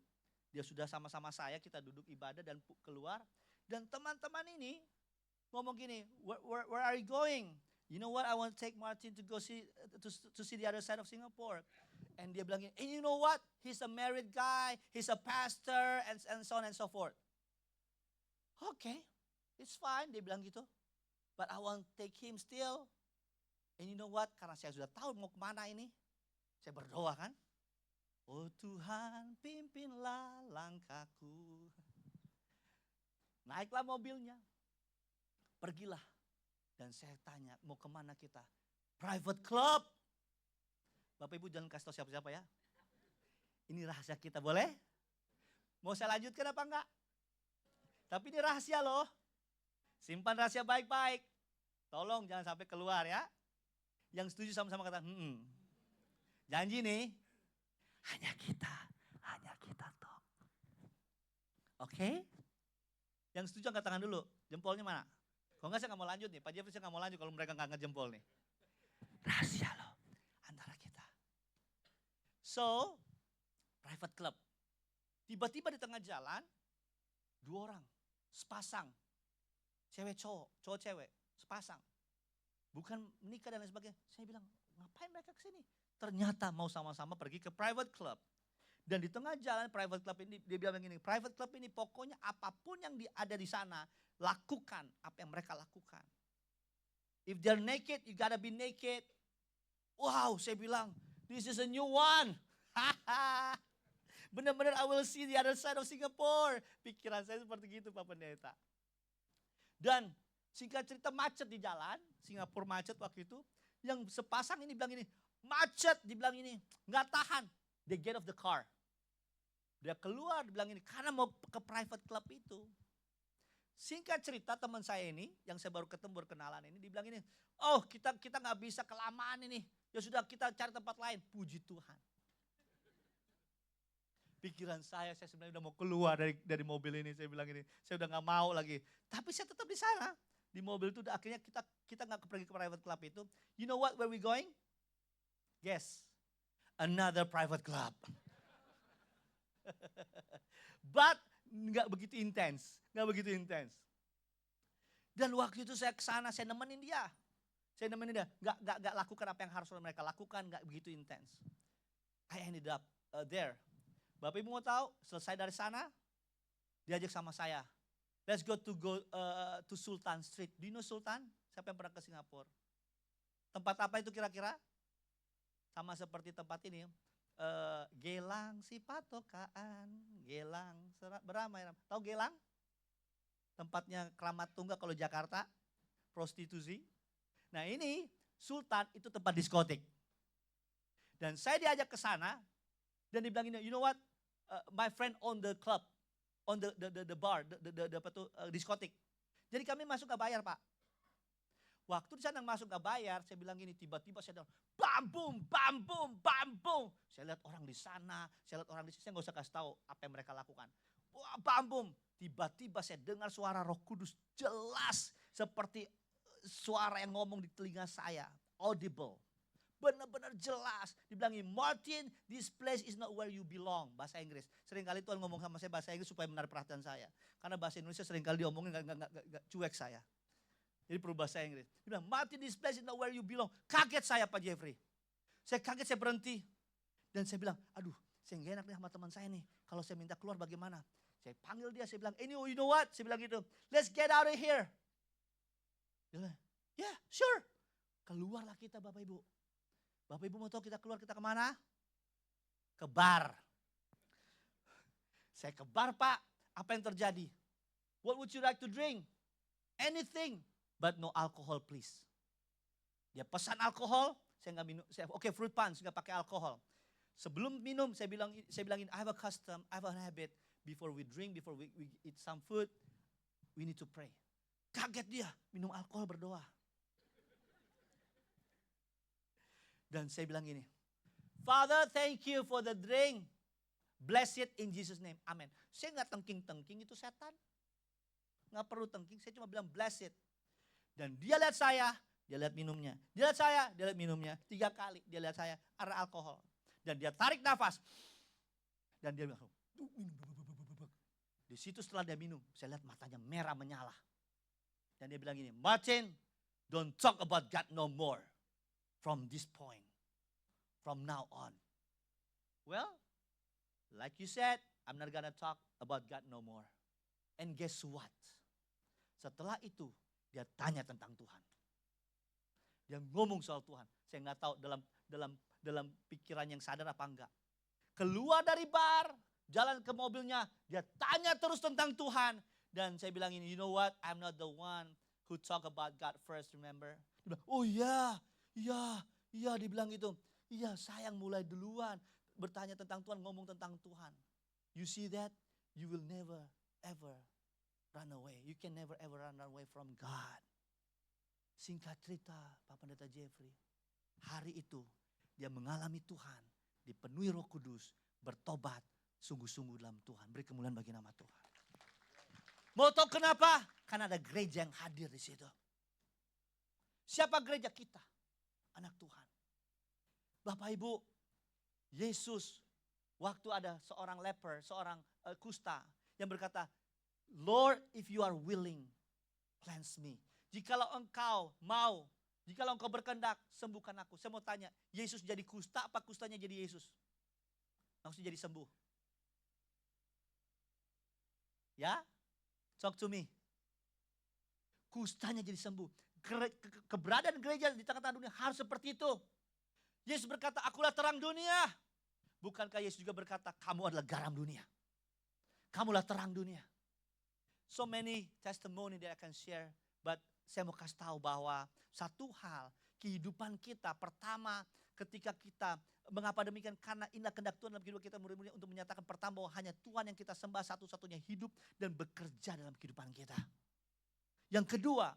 dia sudah sama-sama saya, kita duduk ibadah dan keluar. Dan teman-teman ini ngomong gini, where are you going? You know what? I want to take Martin to go see to see the other side of Singapore. And dia bilang, and you know what? He's a married guy, he's a pastor, and so on and so forth. Okay, it's fine. Dia bilang gitu. But I want to take him still. And you know what? Karena saya sudah tahu mau kemana ini, saya berdoa kan. Oh Tuhan, pimpinlah langkahku. Naiklah mobilnya, pergilah. Dan saya tanya, mau kemana kita? Private club. Bapak Ibu jangan kasih tahu siapa-siapa ya. Ini rahasia kita, boleh? Mau saya lanjutkan apa enggak? Tapi ini rahasia loh. Simpan rahasia baik-baik. Tolong jangan sampai keluar ya. Yang setuju sama-sama kata, janji nih. Hanya kita toh. Oke? Yang setuju angkat tangan dulu. Jempolnya mana? Kalau enggak saya nggak mau lanjut nih, Pak Jeffrey saya nggak mau lanjut kalau mereka nggak angkat jempol nih. Rahasia loh antara kita. So, private club. Tiba-tiba di tengah jalan, 2 orang, sepasang. Cewek cowok, cowok cewek, sepasang. Bukan menikah dan lain sebagainya. Saya bilang, ngapain mereka kesini? Ternyata mau sama-sama pergi ke private club. Dan di tengah jalan private club ini, dia bilang begini, private club ini pokoknya apapun yang ada di sana, lakukan apa yang mereka lakukan. If they're naked, you gotta be naked. Wow, saya bilang, this is a new one. Benar-benar I will see the other side of Singapore. Pikiran saya seperti gitu Pak Pendeta. Dan singkat cerita macet di jalan, Singapura macet waktu itu. Yang sepasang ini bilang ini, macet, dibilang ini, nggak tahan. They get off the car. Dia keluar, dibilang ini, karena mau ke private club itu. Singkat cerita teman saya ini, yang saya baru ketemu, baru kenalan ini, dibilang ini, oh kita nggak bisa kelamaan ini. Ya sudah kita cari tempat lain. Puji Tuhan. Pikiran saya sebenarnya udah mau keluar dari mobil ini. Saya bilang ini, saya udah nggak mau lagi. Tapi saya tetap di sana. Di mobil itu akhirnya kita nggak pergi ke private club itu. You know what, where we going? Guess. Another private club. But nggak begitu intens. Nggak begitu intens. Dan waktu itu saya ke sana, saya nemenin dia. Nggak lakukan apa yang harus mereka lakukan, nggak begitu intens. I ended up there. Bapak Ibu mau tahu, selesai dari sana, diajak sama saya. Let's go to Sultan Street. Do you know Sultan? Siapa yang pernah ke Singapura? Tempat apa itu kira-kira? Sama seperti tempat ini. Gelang si patokaan, Gelang beramai. Tahu Gelang? Tempatnya keramat tunggal kalau Jakarta, prostitusi. Nah ini Sultan itu tempat diskotik. Dan saya diajak ke sana dan dibilang ini, you know what? My friend on the club. On the bar, diskotik. Jadi kami masuk gak bayar Pak. Waktu di sana masuk gak bayar, saya bilang gini, tiba-tiba saya dengar, bam, boom, bam, boom, bam, boom. Saya lihat orang di sana, saya lihat orang di sini, saya gak usah kasih tahu apa yang mereka lakukan. Wah, bam, boom. Tiba-tiba saya dengar suara Roh Kudus jelas seperti suara yang ngomong di telinga saya, audible. Benar-benar jelas. Dibilangin, Martin, this place is not where you belong. Bahasa Inggris. Seringkali Tuhan ngomong sama saya bahasa Inggris supaya menarik perhatian saya. Karena bahasa Indonesia seringkali diomongin gak cuek saya. Jadi perlu bahasa Inggris. Dia bilang, Martin, this place is not where you belong. Kaget saya Pak Jeffrey. Saya kaget, saya berhenti. Dan saya bilang, aduh, saya gak enak nih sama teman saya nih. Kalau saya minta keluar bagaimana? Saya panggil dia, saya bilang, you know what? Saya bilang gitu, let's get out of here. Dia bilang, yeah, sure. Keluarlah kita Bapak Ibu. Bapak Ibu mau tahu kita keluar, kita kemana? Ke bar. Saya ke bar Pak, apa yang terjadi? What would you like to drink? Anything, but no alcohol please. Dia pesan alkohol, saya nggak minum. Oke, fruit punch, nggak pakai alkohol. Sebelum minum, saya bilangin, I have a custom, I have a habit. Before we drink, before we eat some food, we need to pray. Kaget dia, minum alkohol berdoa. Dan saya bilang gini, Father, thank you for the drink. Bless it in Jesus name. Amen. Saya nggak tengking-tengking, itu setan. Nggak perlu tengking, saya cuma bilang bless it. Dan dia lihat saya, dia lihat minumnya. Dia lihat saya, dia lihat minumnya. 3 kali dia lihat saya, ada alkohol. Dan dia tarik nafas. Dan dia bilang, minum. Di situ setelah dia minum, saya lihat matanya merah menyala. Dan dia bilang gini, Martin, don't talk about God no more. From this point, from now on. Well, like you said, I'm not gonna talk about God no more. And guess what? Setelah itu, dia tanya tentang Tuhan. Dia ngomong soal Tuhan. Saya nggak tahu dalam pikiran yang sadar apa enggak. Keluar dari bar, jalan ke mobilnya, dia tanya terus tentang Tuhan. Dan saya bilang ini, you know what? I'm not the one who talk about God first, remember? Dia bilang, oh ya. Iya dibilang gitu. Iya sayang mulai duluan. Bertanya tentang Tuhan, ngomong tentang Tuhan. You see that? You will never ever run away. You can never ever run away from God. Singkat cerita Pak Pendeta Jeffrey. Hari itu dia mengalami Tuhan. Dipenuhi Roh Kudus. Bertobat sungguh-sungguh dalam Tuhan. Beri kemuliaan bagi nama Tuhan. Mau tahu kenapa? Karena ada gereja yang hadir di situ. Siapa gereja kita? Anak Tuhan. Bapak Ibu, Yesus Waktu ada seorang leper, seorang kusta yang berkata, Lord, if you are willing, cleanse me. Jikalau engkau mau, jikalau engkau berkehendak, sembuhkan aku. Saya mau tanya, Yesus jadi kusta apa kustanya jadi Yesus? Maksudnya jadi sembuh. Ya? Talk to me. Kustanya jadi sembuh. Keberadaan gereja di tengah-tengah dunia harus seperti itu. Yesus berkata, akulah terang dunia. Bukankah Yesus juga berkata, kamu adalah garam dunia. Kamulah terang dunia. So many testimony that I can share. But saya mau kasih tahu bahwa satu hal, kehidupan kita pertama ketika kita, mengapa demikian? Karena inilah kehendak Tuhan dalam kehidupan kita murid-murid untuk menyatakan pertama bahwa hanya Tuhan yang kita sembah satu-satunya hidup dan bekerja dalam kehidupan kita. Yang kedua,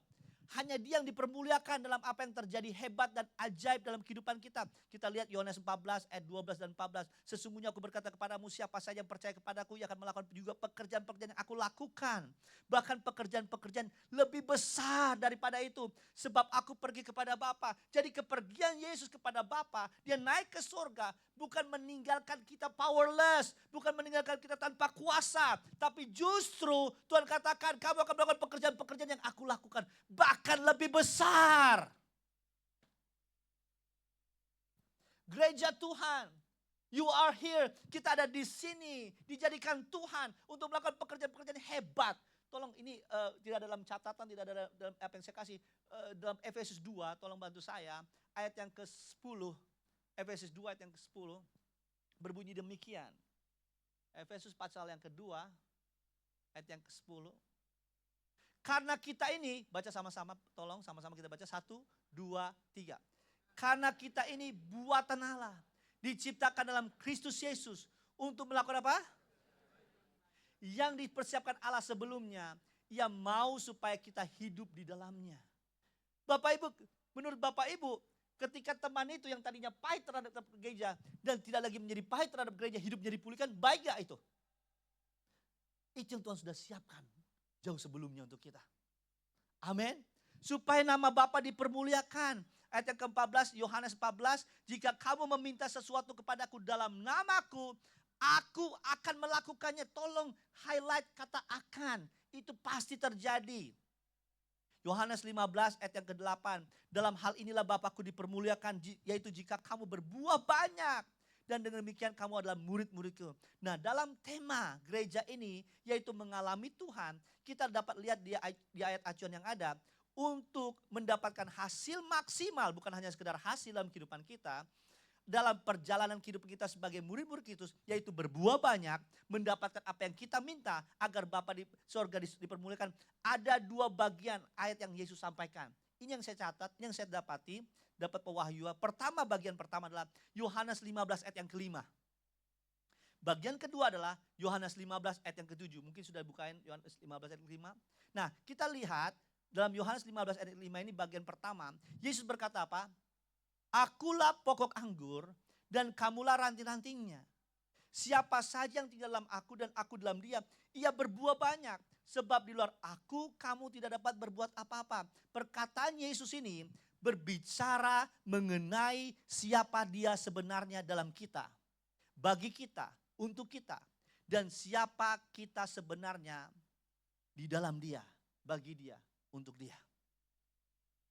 hanya Dia yang dipermuliakan dalam apa yang terjadi hebat dan ajaib dalam kehidupan kita. Kita lihat Yohanes 14 ayat 12 dan 14. Sesungguhnya aku berkata kepadamu, siapa saja yang percaya kepadaku, ia akan melakukan juga pekerjaan-pekerjaan yang aku lakukan. Bahkan pekerjaan-pekerjaan lebih besar daripada itu. Sebab aku pergi kepada Bapa. Jadi kepergian Yesus kepada Bapa, Dia naik ke surga, bukan meninggalkan kita powerless, bukan meninggalkan kita tanpa kuasa. Tapi justru Tuhan katakan, kamu akan melakukan pekerjaan-pekerjaan yang aku lakukan. Bahkan lebih besar. Gereja Tuhan, you are here. Kita ada di sini, dijadikan Tuhan untuk melakukan pekerjaan-pekerjaan hebat. Tolong ini tidak dalam catatan, tidak ada dalam apa yang saya kasih. Dalam Efesus 2, tolong bantu saya. Ayat yang ke-10, Efesus 2 ayat yang ke-10, berbunyi demikian. Efesus pasal yang kedua, ayat yang ke-10. Karena kita ini, baca sama-sama, tolong sama-sama kita baca. 1, 2, 3. Karena kita ini buatan Allah, diciptakan dalam Kristus Yesus untuk melakukan apa? Yang dipersiapkan Allah sebelumnya, Ia mau supaya kita hidup di dalamnya. Bapak Ibu, menurut Bapak Ibu, ketika teman itu yang tadinya pahit terhadap gereja dan tidak lagi menjadi pahit terhadap gereja, hidupnya dipulihkan, baik gak itu? Itu yang Tuhan sudah siapkan jauh sebelumnya untuk kita. Amin. Supaya nama Bapa dipermuliakan. Ayat yang ke-14, Yohanes 14, jika kamu meminta sesuatu kepadaku dalam namaku, aku akan melakukannya. Tolong highlight kata akan, itu pasti terjadi. Yohanes 15 ayat yang ke-8, dalam hal inilah Bapakku dipermuliakan, yaitu jika kamu berbuah banyak. Dan dengan demikian kamu adalah murid-muridku. Nah, dalam tema gereja ini, yaitu mengalami Tuhan, kita dapat lihat di ayat acuan yang ada, untuk mendapatkan hasil maksimal, bukan hanya sekedar hasil dalam kehidupan kita, dalam perjalanan kehidupan kita sebagai murid-murid Kristus, yaitu berbuah banyak, mendapatkan apa yang kita minta, agar Bapa di surga dipermuliakan. Ada dua bagian ayat yang Yesus sampaikan. Ini yang saya catat, ini yang saya dapati, dapat pewahyuan. Pertama, bagian pertama adalah Yohanes 15 ayat yang kelima. Bagian kedua adalah Yohanes 15 ayat yang ke-7. Mungkin sudah bukain Yohanes 15 ayat yang ke-5. Nah, kita lihat dalam Yohanes 15 ayat 5 ini bagian pertama, Yesus berkata apa? Akulah pokok anggur dan kamulah ranting-rantingnya. Siapa saja yang tinggal dalam aku dan aku dalam dia, ia berbuah banyak. Sebab di luar aku kamu tidak dapat berbuat apa-apa. Perkataan Yesus ini berbicara mengenai siapa dia sebenarnya dalam kita. Bagi kita, untuk kita. Dan siapa kita sebenarnya di dalam dia, bagi dia. Untuk dia.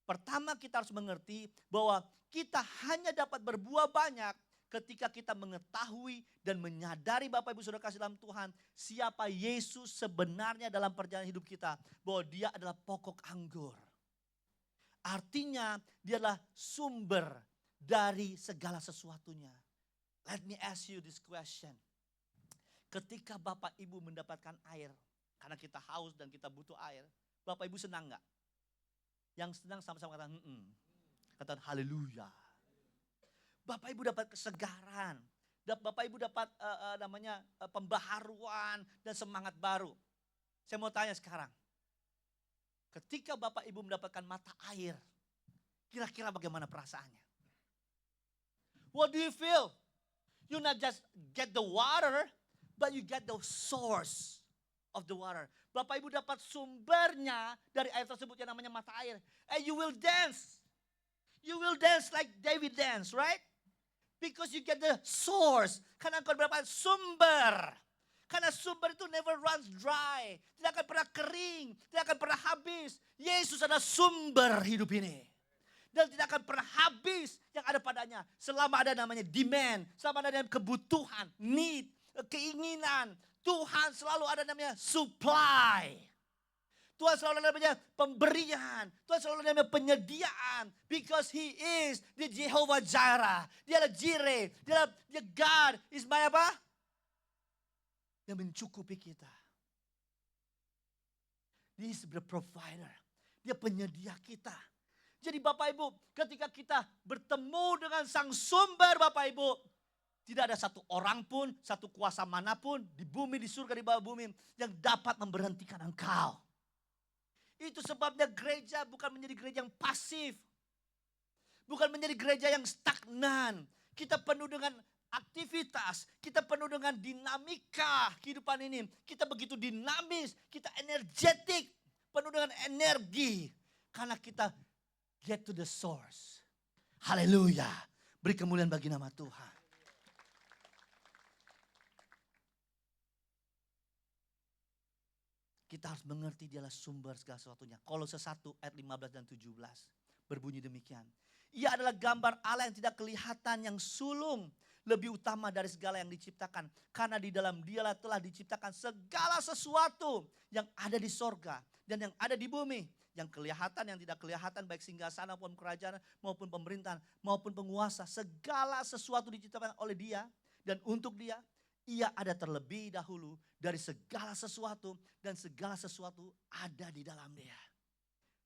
Pertama kita harus mengerti bahwa kita hanya dapat berbuah banyak ketika kita mengetahui dan menyadari Bapak Ibu Saudara kasih dalam Tuhan, siapa Yesus sebenarnya dalam perjalanan hidup kita, bahwa Dia adalah pokok anggur. Artinya Dia adalah sumber dari segala sesuatunya. Let me ask you this question. Ketika Bapak Ibu mendapatkan air, karena kita haus dan kita butuh air, Bapak Ibu senang gak? Yang senang sama-sama katakan katakan haleluya. Bapak Ibu dapat kesegaran. Bapak Ibu dapat pembaharuan dan semangat baru. Saya mau tanya sekarang. Ketika Bapak Ibu mendapatkan mata air, kira-kira bagaimana perasaannya? What do you feel? You not just get the water, but you get the source of the water. Bapak Ibu dapat sumbernya dari air tersebut yang namanya mata air. And you will dance. You will dance like David dance, right? Because you get the source. Karena engkau berapa sumber. Karena sumber itu never runs dry. Tidak akan pernah kering. Tidak akan pernah habis. Yesus adalah sumber hidup ini. Dan tidak akan pernah habis yang ada padanya. Selama ada namanya demand. Selama ada kebutuhan, need, keinginan. Tuhan selalu ada namanya supply. Tuhan selalu ada namanya pemberian. Tuhan selalu ada namanya penyediaan. Because He is the Jehovah Jireh. Dia adalah Jireh. Dia God is my apa? Yang mencukupi kita. Dia is the provider. Dia penyedia kita. Jadi Bapak Ibu, ketika kita bertemu dengan sang sumber Bapak Ibu, tidak ada satu orang pun, satu kuasa manapun di bumi, di surga, di bawah bumi yang dapat memberhentikan engkau. Itu sebabnya gereja bukan menjadi gereja yang pasif. Bukan menjadi gereja yang stagnan. Kita penuh dengan aktivitas, kita penuh dengan dinamika kehidupan ini. Kita begitu dinamis, kita energetik, penuh dengan energi. Karena kita get to the source. Haleluya. Beri kemuliaan bagi nama Tuhan. Kita harus mengerti dialah sumber segala sesuatunya. Kolose 1 ayat 15 dan 17 berbunyi demikian. Ia adalah gambar Allah yang tidak kelihatan, yang sulung, lebih utama dari segala yang diciptakan. Karena di dalam dialah telah diciptakan segala sesuatu yang ada di sorga dan yang ada di bumi. Yang kelihatan, yang tidak kelihatan, baik singgasana maupun kerajaan, maupun pemerintahan, maupun penguasa. Segala sesuatu diciptakan oleh Dia dan untuk Dia. Ia ada terlebih dahulu dari segala sesuatu dan segala sesuatu ada di dalam Dia.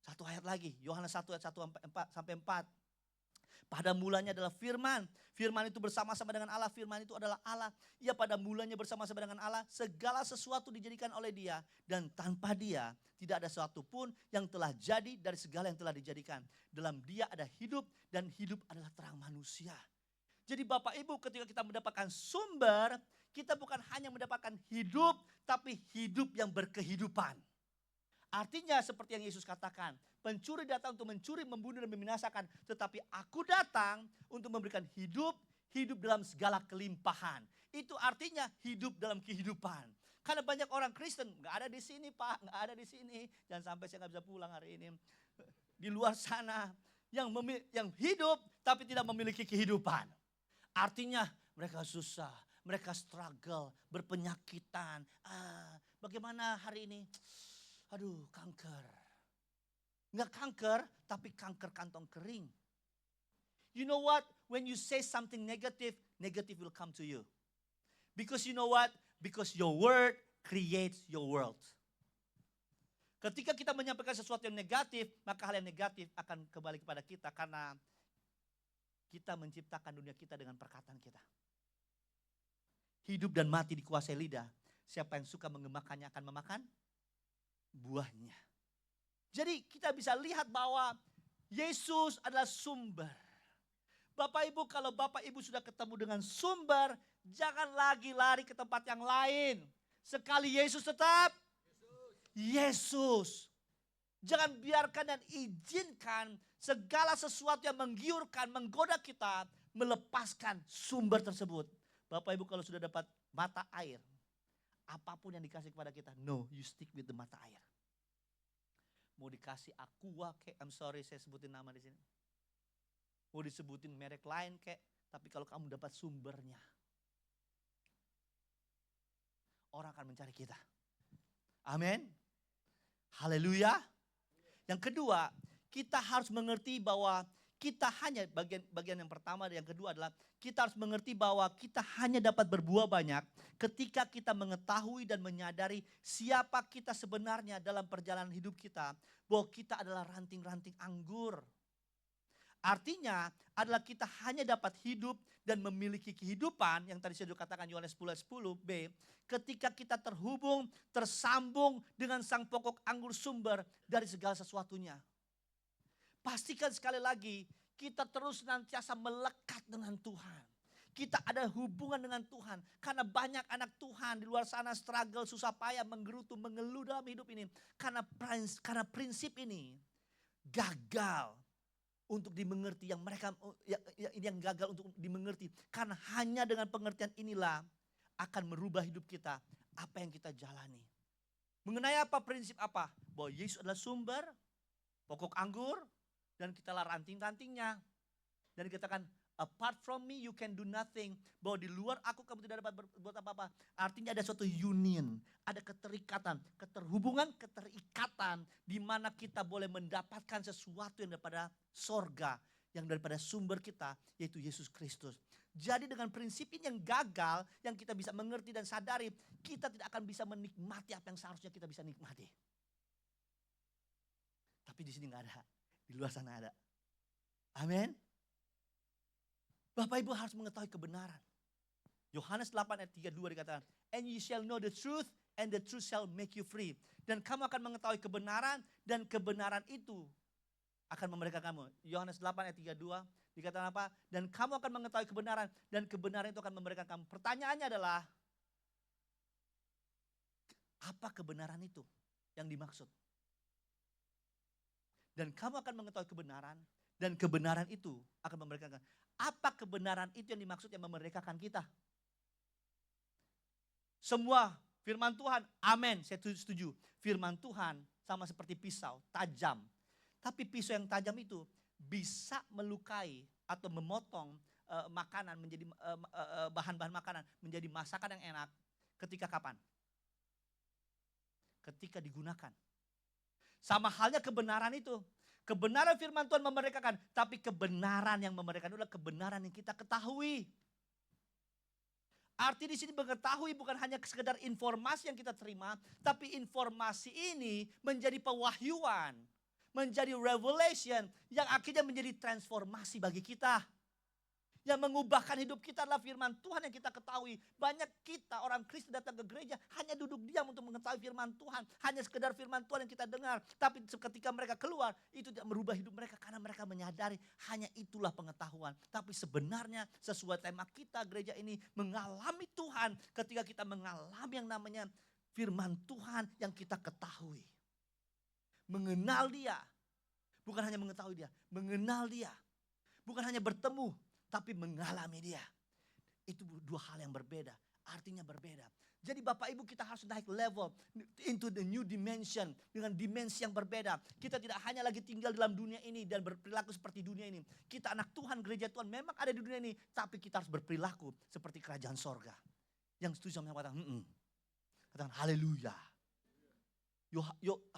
Satu ayat lagi, Yohanes 1 ayat 1 sampai 4. Pada mulanya adalah firman. Firman itu bersama-sama dengan Allah. Firman itu adalah Allah. Ia pada mulanya bersama-sama dengan Allah. Segala sesuatu dijadikan oleh Dia. Dan tanpa Dia tidak ada sesuatu pun yang telah jadi dari segala yang telah dijadikan. Dalam Dia ada hidup dan hidup adalah terang manusia. Jadi Bapak Ibu, ketika kita mendapatkan sumber, kita bukan hanya mendapatkan hidup, tapi hidup yang berkehidupan. Artinya seperti yang Yesus katakan, pencuri datang untuk mencuri, membunuh dan membinasakan. Tetapi aku datang untuk memberikan hidup, hidup dalam segala kelimpahan. Itu artinya hidup dalam kehidupan. Karena banyak orang Kristen, gak ada di sini Pak, gak ada di sini. Jangan sampai saya gak bisa pulang hari ini. Di luar sana, yang hidup tapi tidak memiliki kehidupan. Artinya mereka susah, mereka struggle, berpenyakitan. Bagaimana hari ini? Aduh, kanker. Enggak kanker, tapi kanker kantong kering. You know what? When you say something negative, negative will come to you. Because you know what? Because your word creates your world. Ketika kita menyampaikan sesuatu yang negatif, maka hal yang negatif akan kembali kepada kita karena kita menciptakan dunia kita dengan perkataan kita. Hidup dan mati dikuasai lidah. Siapa yang suka mengemakannya akan memakan buahnya. Jadi kita bisa lihat bahwa Yesus adalah sumber. Bapak Ibu, kalau Bapak Ibu sudah ketemu dengan sumber, jangan lagi lari ke tempat yang lain. Sekali Yesus tetap Yesus. Jangan biarkan dan izinkan segala sesuatu yang menggiurkan, menggoda kita, melepaskan sumber tersebut. Bapak Ibu kalau sudah dapat mata air, apapun yang dikasih kepada kita, no, you stick with the mata air. Mau dikasih aqua kayak, I'm sorry saya sebutin nama di sini. Mau disebutin merek lain kayak, tapi kalau kamu dapat sumbernya, orang akan mencari kita. Amin. Haleluya. Yang kedua, kita harus mengerti bahwa kita hanya, bagian yang pertama dan yang kedua adalah kita harus mengerti bahwa kita hanya dapat berbuah banyak ketika kita mengetahui dan menyadari siapa kita sebenarnya dalam perjalanan hidup kita. Bahwa kita adalah ranting-ranting anggur. Artinya adalah kita hanya dapat hidup dan memiliki kehidupan yang tadi saya juga katakan Yohanes 10:10b. Ketika kita terhubung, tersambung dengan sang pokok anggur sumber dari segala sesuatunya. Pastikan sekali lagi kita terus senantiasa melekat dengan Tuhan. Kita ada hubungan dengan Tuhan. Karena banyak anak Tuhan di luar sana struggle, susah payah, menggerutu, mengeluh dalam hidup ini. Karena prinsip ini gagal untuk dimengerti, yang mereka yang gagal untuk dimengerti. Karena hanya dengan pengertian inilah akan merubah hidup kita, apa yang kita jalani. Mengenai apa, prinsip apa? Bahwa Yesus adalah sumber, pokok anggur, dan kitalah ranting-rantingnya. Dan dikatakan, apart from me you can do nothing. Bahwa di luar aku kamu tidak dapat berbuat apa-apa. Artinya ada suatu union, ada keterikatan, keterhubungan, keterikatan. Di mana kita boleh mendapatkan sesuatu yang daripada sorga, yang daripada sumber kita, yaitu Yesus Kristus. Jadi dengan prinsip ini yang gagal, yang kita bisa mengerti dan sadari, kita tidak akan bisa menikmati apa yang seharusnya kita bisa nikmati. Tapi di sini nggak ada, di luar sana ada. Amin. Bapak Ibu harus mengetahui kebenaran. Yohanes 8 ayat 32 dikatakan, and you shall know the truth, and the truth shall make you free. Dan kamu akan mengetahui kebenaran, dan kebenaran itu akan memerdekakan kamu. Yohanes 8 ayat 32 dikatakan apa? Dan kamu akan mengetahui kebenaran, dan kebenaran itu akan memerdekakan kamu. Pertanyaannya adalah, apa kebenaran itu yang dimaksud? Dan kamu akan mengetahui kebenaran, dan kebenaran itu akan memerdekakan. Apa kebenaran itu yang dimaksud yang memerdekakan kita? Semua firman Tuhan, amin, saya setuju. Firman Tuhan sama seperti pisau, tajam. Tapi pisau yang tajam itu bisa melukai atau memotong makanan menjadi bahan-bahan makanan menjadi masakan yang enak ketika kapan? Ketika digunakan. Sama halnya kebenaran itu. Kebenaran firman Tuhan memerdekakan, tapi kebenaran yang memerdekakan adalah kebenaran yang kita ketahui. Arti di sini mengetahui bukan hanya sekedar informasi yang kita terima, tapi informasi ini menjadi pewahyuan, menjadi revelation yang akhirnya menjadi transformasi bagi kita. Yang mengubahkan hidup kita adalah firman Tuhan yang kita ketahui. Banyak kita orang Kristen datang ke gereja hanya duduk diam untuk mengetahui firman Tuhan. Hanya sekedar firman Tuhan yang kita dengar. Tapi ketika mereka keluar itu tidak merubah hidup mereka karena mereka menyadari hanya itulah pengetahuan. Tapi sebenarnya sesuai tema kita gereja ini mengalami Tuhan ketika kita mengalami yang namanya firman Tuhan yang kita ketahui. Mengenal Dia. Bukan hanya mengetahui Dia, mengenal Dia. Bukan hanya bertemu, tapi mengalami Dia. Itu dua hal yang berbeda. Artinya berbeda. Jadi Bapak Ibu kita harus naik level into the new dimension. Dengan dimensi yang berbeda. Kita tidak hanya lagi tinggal dalam dunia ini dan berperilaku seperti dunia ini. Kita anak Tuhan, gereja Tuhan memang ada di dunia ini. Tapi kita harus berperilaku seperti kerajaan sorga. Yang setuju sama yang katakan, katakan haleluya.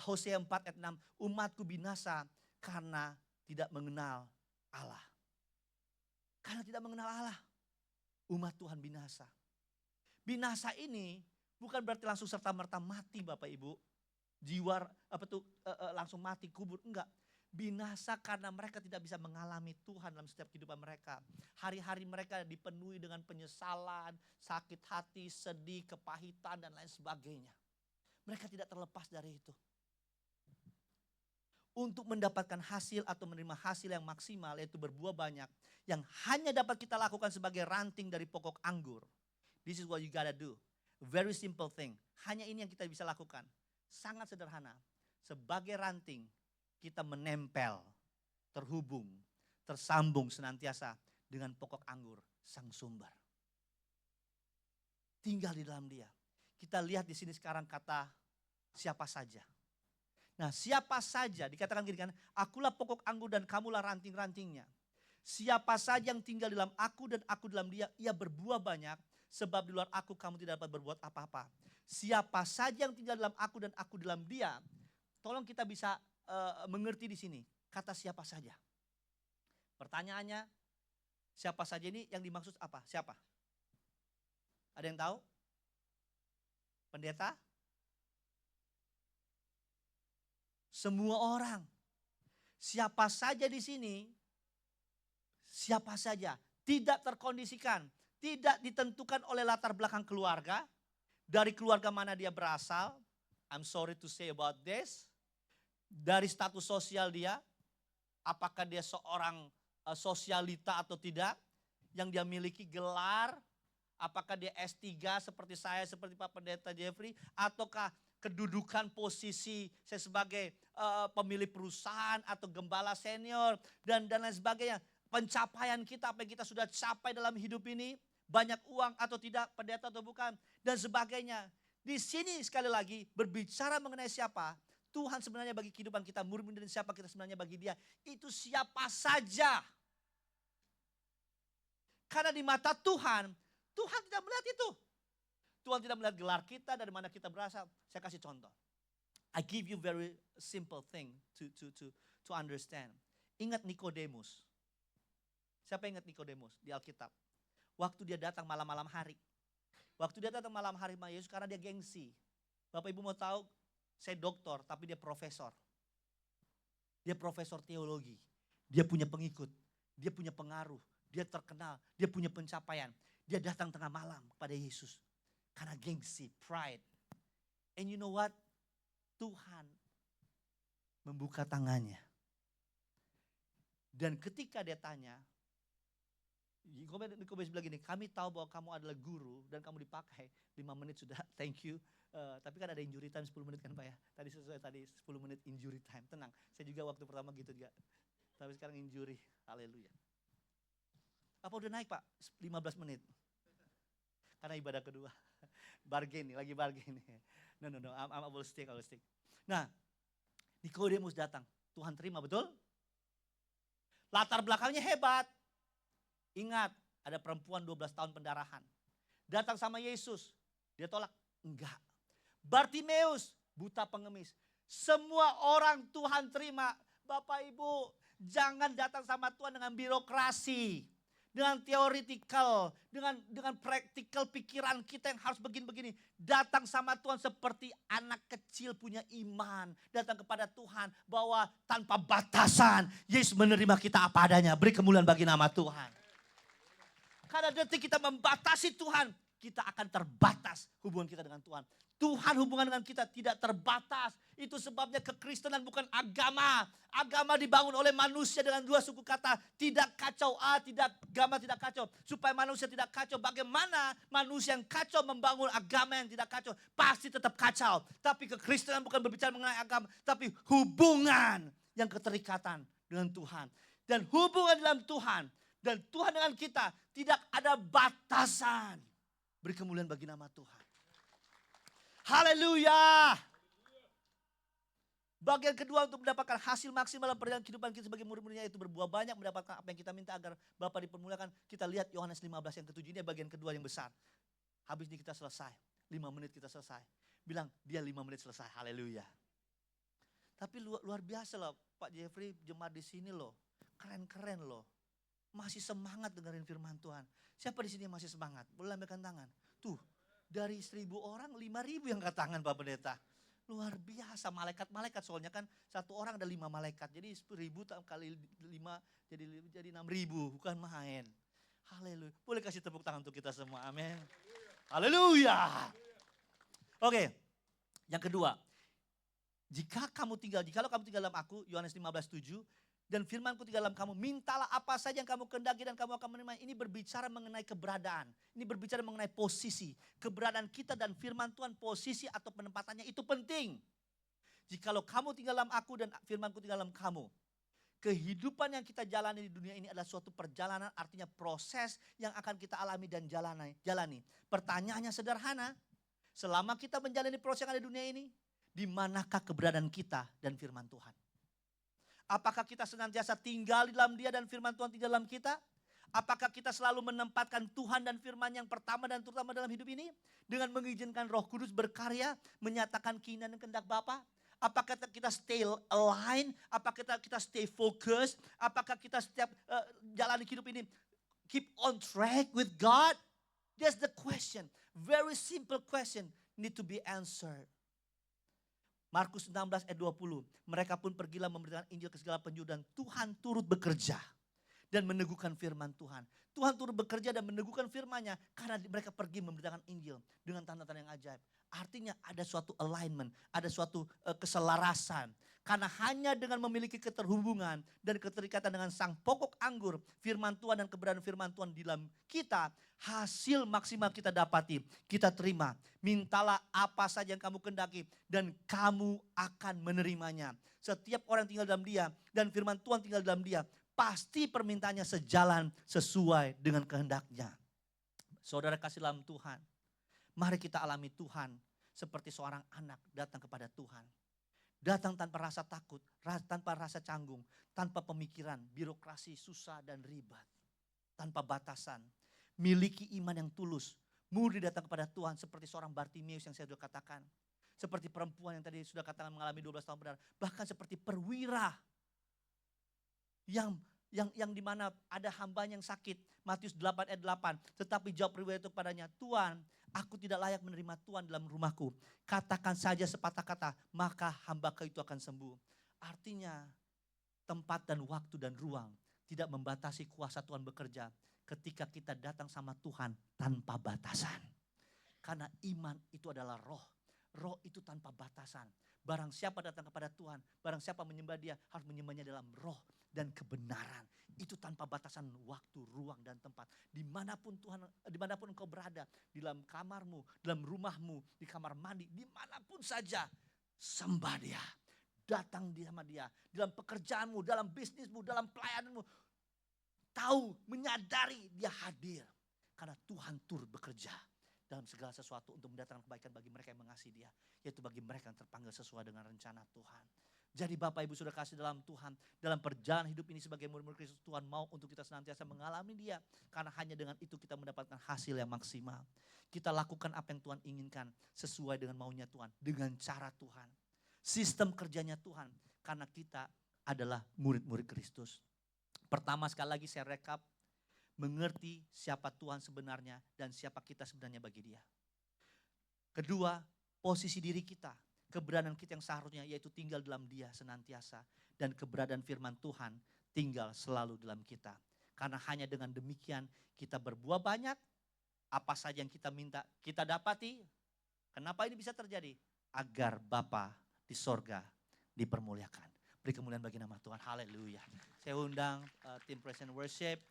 Hosea 4 ayat 6, umatku binasa karena tidak mengenal Allah. Karena tidak mengenal Allah, umat Tuhan binasa. Binasa ini bukan berarti langsung serta-merta mati Bapak Ibu. Jiwa langsung mati, kubur, enggak. Binasa karena mereka tidak bisa mengalami Tuhan dalam setiap kehidupan mereka. Hari-hari mereka dipenuhi dengan penyesalan, sakit hati, sedih, kepahitan dan lain sebagainya. Mereka tidak terlepas dari itu. Untuk mendapatkan hasil atau menerima hasil yang maksimal yaitu berbuah banyak. Yang hanya dapat kita lakukan sebagai ranting dari pokok anggur. This is what you gotta do. Very simple thing. Hanya ini yang kita bisa lakukan. Sangat sederhana. Sebagai ranting kita menempel, terhubung, tersambung senantiasa dengan pokok anggur sang sumber. Tinggal di dalam Dia. Kita lihat di sini sekarang kata siapa saja. Nah siapa saja dikatakan gini kan, akulah pokok anggur dan kamulah ranting-rantingnya. Siapa saja yang tinggal dalam aku dan aku dalam dia, ia berbuah banyak. Sebab di luar aku kamu tidak dapat berbuat apa-apa. Siapa saja yang tinggal dalam aku dan aku dalam dia. Tolong kita bisa mengerti di sini. Kata siapa saja. Pertanyaannya, siapa saja ini yang dimaksud apa? Siapa? Ada yang tahu? Pendeta? Semua orang. Siapa saja di sini, siapa saja, tidak terkondisikan, tidak ditentukan oleh latar belakang keluarga, dari keluarga mana dia berasal, I'm sorry to say about this, dari status sosial dia, apakah dia seorang sosialita atau tidak, yang dia miliki gelar, Apakah dia S3 seperti saya, seperti Pak Pendeta Jeffrey, ataukah kedudukan posisi saya sebagai pemilik perusahaan atau gembala senior dan lain sebagainya. Pencapaian kita, apa yang kita sudah capai dalam hidup ini, banyak uang atau tidak, pendeta atau bukan, dan sebagainya. Di sini sekali lagi berbicara mengenai siapa Tuhan sebenarnya bagi kehidupan kita, murni dan siapa kita sebenarnya bagi dia. Itu siapa saja. Karena di mata Tuhan, Tuhan tidak melihat itu. Tuhan tidak melihat gelar kita, dari mana kita berasal. Saya kasih contoh. I give you very simple thing to understand. Ingat Nikodemus. Siapa ingat Nikodemus di Alkitab? Waktu dia datang malam-malam hari. Waktu dia datang malam hari sama Yesus karena dia gengsi. Bapak Ibu mau tahu, saya doktor tapi dia profesor. Dia profesor teologi. Dia punya pengikut. Dia punya pengaruh. Dia terkenal. Dia punya pencapaian. Dia datang tengah malam kepada Yesus. Karena gengsi, pride. And you know what? Tuhan membuka tangannya. Dan ketika dia tanya, Nikodemus bilang gini, kami tahu bahwa kamu adalah guru dan kamu dipakai 5 menit sudah, thank you. Tapi kan ada injury time 10 menit kan Pak ya. Tadi sesuai tadi 10 menit injury time, tenang. Saya juga waktu pertama gitu juga. Tapi sekarang injury, haleluya. Apa udah naik Pak? 15 menit. Karena ibadah kedua. Bargain nih, lagi bargain nih. No, I will stick. Nah, Nikodemus datang. Tuhan terima, betul? Latar belakangnya hebat. Ingat, ada perempuan 12 tahun pendarahan. Datang sama Yesus. Dia tolak. Enggak. Bartimeus, buta pengemis. Semua orang Tuhan terima. Bapak Ibu, jangan datang sama Tuhan dengan birokrasi. Dengan theoretical, dengan practical pikiran kita yang harus begini-begini. Datang sama Tuhan seperti anak kecil punya iman. Datang kepada Tuhan bahwa tanpa batasan Yesus menerima kita apa adanya. Beri kemuliaan bagi nama Tuhan. Karena detik kita membatasi Tuhan, kita akan terbatas hubungan kita dengan Tuhan. Tuhan hubungan dengan kita tidak terbatas. Itu sebabnya kekristenan bukan agama. Agama dibangun oleh manusia dengan 2 suku kata. Tidak kacau, agama tidak kacau. Supaya manusia tidak kacau. Bagaimana manusia yang kacau membangun agama yang tidak kacau? Pasti tetap kacau. Tapi kekristenan bukan berbicara mengenai agama. Tapi hubungan yang keterikatan dengan Tuhan. Dan hubungan dalam Tuhan. Dan Tuhan dengan kita tidak ada batasan. Beri kemuliaan bagi nama Tuhan. Haleluya. Bagian kedua untuk mendapatkan hasil maksimal dalam perjalanan kehidupan kita sebagai murid-muridnya itu berbuah banyak, mendapatkan apa yang kita minta agar Bapa dipermuliakan. Kita lihat Yohanes 15 yang ke-7 ini bagian kedua yang besar. Habis ini kita selesai. 5 menit kita selesai. Bilang dia 5 menit selesai. Haleluya. Tapi luar biasa loh Pak Jeffrey, jemaat di sini loh. Keren-keren loh. Masih semangat dengerin firman Tuhan. Siapa di sini yang masih semangat? Boleh lambaikan tangan. Tuh, dari 1.000 orang 5.000 yang angkat tangan Pak Pendeta. Luar biasa, malaikat-malaikat soalnya kan satu orang ada 5 malaikat. Jadi 1.000 kali 5 jadi 6.000, bukan main. Haleluya. Boleh kasih tepuk tangan untuk kita semua. Amin. Haleluya. Oke. Yang kedua. Jikalau kamu tinggal dalam aku, Yohanes 15:7, dan firmanku tinggal dalam kamu, mintalah apa saja yang kamu kehendaki dan kamu akan menerima. Ini berbicara mengenai keberadaan. Ini berbicara mengenai posisi. Keberadaan kita dan firman Tuhan, posisi atau penempatannya itu penting. Jikalau kamu tinggal dalam aku dan firmanku tinggal dalam kamu. Kehidupan yang kita jalani di dunia ini adalah suatu perjalanan, artinya proses yang akan kita alami dan jalani. Pertanyaannya sederhana. Selama kita menjalani proses yang ada di dunia ini, di manakah keberadaan kita dan firman Tuhan? Apakah kita senantiasa tinggal di dalam Dia dan firman Tuhan tinggal dalam kita? Apakah kita selalu menempatkan Tuhan dan firman yang pertama dan terutama dalam hidup ini? Dengan mengizinkan Roh Kudus berkarya, menyatakan keinginan dan kehendak Bapa? Apakah kita stay align? Apakah kita stay focused? Apakah kita setiap jalani hidup ini keep on track with God? That's the question. Very simple question need to be answered. Markus 16 ayat 20. Mereka pun pergilah memberitakan Injil ke segala penjuru dan Tuhan turut bekerja. dan meneguhkan firman Tuhan. Tuhan turut bekerja dan meneguhkan firman-Nya karena mereka pergi memberitakan Injil dengan tanda-tanda yang ajaib. Artinya ada suatu alignment, ada suatu keselarasan. Karena hanya dengan memiliki keterhubungan dan keterikatan dengan sang pokok anggur, firman Tuhan dan keberadaan firman Tuhan di dalam kita, hasil maksimal kita dapati, kita terima. Mintalah apa saja yang kamu kehendaki dan kamu akan menerimanya. Setiap orang tinggal dalam dia dan firman Tuhan tinggal dalam dia, pasti permintaannya sejalan sesuai dengan kehendaknya. Saudara kasih dalam Tuhan, mari kita alami Tuhan seperti seorang anak datang kepada Tuhan. Datang tanpa rasa takut, tanpa rasa canggung, tanpa pemikiran, birokrasi susah dan ribet. Tanpa batasan, miliki iman yang tulus, murni datang kepada Tuhan seperti seorang Bartimeus yang saya sudah katakan. Seperti perempuan yang tadi sudah katakan mengalami 12 tahun benar. Bahkan seperti perwira yang dimana ada hambanya yang sakit. Matius 8 ayat 8. Tetapi jawab perwira itu kepadanya, Tuhan, aku tidak layak menerima Tuhan dalam rumahku. Katakan saja sepatah kata, maka hamba-Kau itu akan sembuh. Artinya tempat dan waktu dan ruang tidak membatasi kuasa Tuhan bekerja ketika kita datang sama Tuhan tanpa batasan. Karena iman itu adalah roh. Roh itu tanpa batasan. Barang siapa datang kepada Tuhan, barang siapa menyembah dia harus menyembahnya dalam roh dan kebenaran. Itu tanpa batasan waktu, ruang dan tempat. Dimanapun engkau berada, di dalam kamarmu, dalam rumahmu, di kamar mandi, dimanapun saja, sembah dia. Datang sama dia, dalam pekerjaanmu, dalam bisnismu, dalam pelayananmu. Tahu, menyadari dia hadir. Karena Tuhan turut bekerja dalam segala sesuatu untuk mendatangkan kebaikan bagi mereka yang mengasihi dia. Yaitu bagi mereka yang terpanggil sesuai dengan rencana Tuhan. Jadi Bapak Ibu sudah kasih dalam Tuhan, dalam perjalanan hidup ini sebagai murid-murid Kristus, Tuhan mau untuk kita senantiasa mengalami dia. Karena hanya dengan itu kita mendapatkan hasil yang maksimal. Kita lakukan apa yang Tuhan inginkan sesuai dengan maunya Tuhan, dengan cara Tuhan. Sistem kerjanya Tuhan, karena kita adalah murid-murid Kristus. Pertama sekali lagi saya rekap, mengerti siapa Tuhan sebenarnya dan siapa kita sebenarnya bagi dia. Kedua, posisi diri kita, keberadaan kita yang seharusnya yaitu tinggal dalam dia senantiasa. Dan keberadaan firman Tuhan tinggal selalu dalam kita. Karena hanya dengan demikian kita berbuah banyak, apa saja yang kita minta kita dapati. Kenapa ini bisa terjadi? Agar Bapa di sorga dipermuliakan. Beri kemuliaan bagi nama Tuhan, haleluya. Saya undang tim Praise and Worship.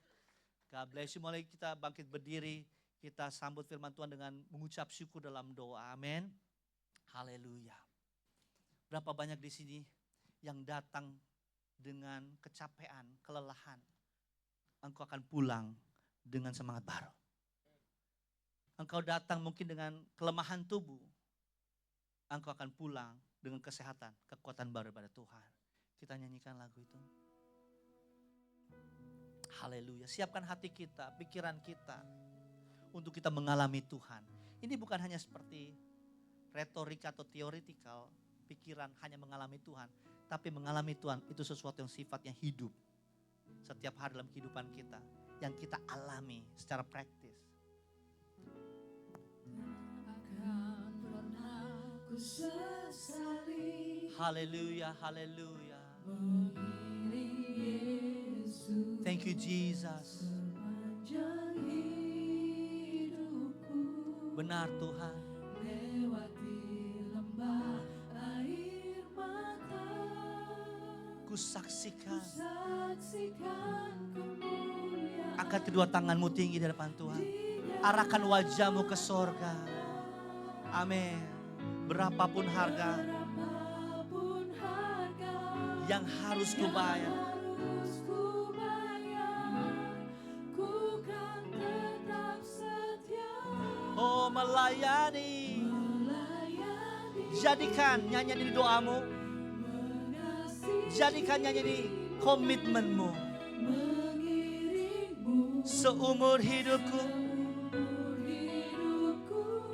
God bless you, mulai kita bangkit berdiri. Kita sambut firman Tuhan dengan mengucap syukur dalam doa, amin. Haleluya. Berapa banyak di sini yang datang dengan kecapean, kelelahan. Engkau akan pulang dengan semangat baru. Engkau datang mungkin dengan kelemahan tubuh. Engkau akan pulang dengan kesehatan, kekuatan baru pada Tuhan. Kita nyanyikan lagu itu. Haleluya. Siapkan hati kita, pikiran kita untuk kita mengalami Tuhan. Ini bukan hanya seperti retorika atau teoretikal, pikiran hanya mengalami Tuhan. Tapi mengalami Tuhan itu sesuatu yang sifatnya hidup. Setiap hari dalam kehidupan kita. Yang kita alami secara praktis. Haleluya, haleluya. Thank you Jesus. Benar Tuhan. Ku saksikan. Angkat kedua tanganmu tinggi di depan Tuhan. Arahkan wajahmu ke sorga. Amin. Berapapun harga yang harus kubayar, oh melayani. Jadikan nyanyian ini doamu, jadikan nyanyian ini komitmenmu. Seumur hidupku,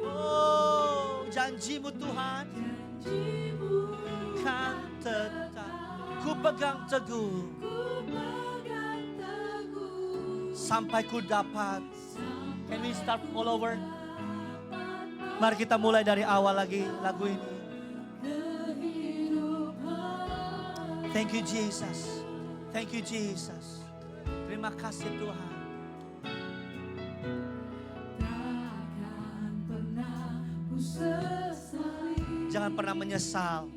oh janjimu Tuhan kan tetap ku pegang teguh sampai ku dapat. Can we start all over? Mari kita mulai dari awal lagi lagu ini. Thank you Jesus. Thank you Jesus. Terima Terima kasih Tuhan. Takkan pernah ku sesali Jangan pernah menyesal.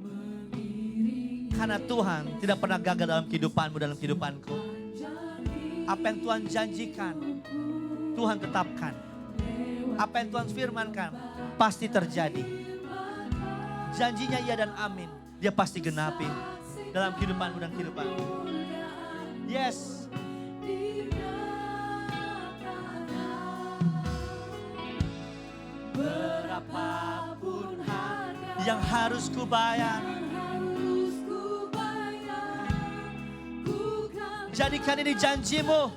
mengiringi Karena Tuhan tidak pernah gagal dalam kehidupanmu, dalam kehidupanku. Apa yang Tuhan janjikan, Tuhan tetapkan. Apa yang Tuhan firmankan, pasti terjadi. Janjinya iya dan amin. Dia pasti genapi dalam kehidupanmu dan kehidupanku. Yes. Berapapun harga yang harus kubayar, jadikan ini janjimu.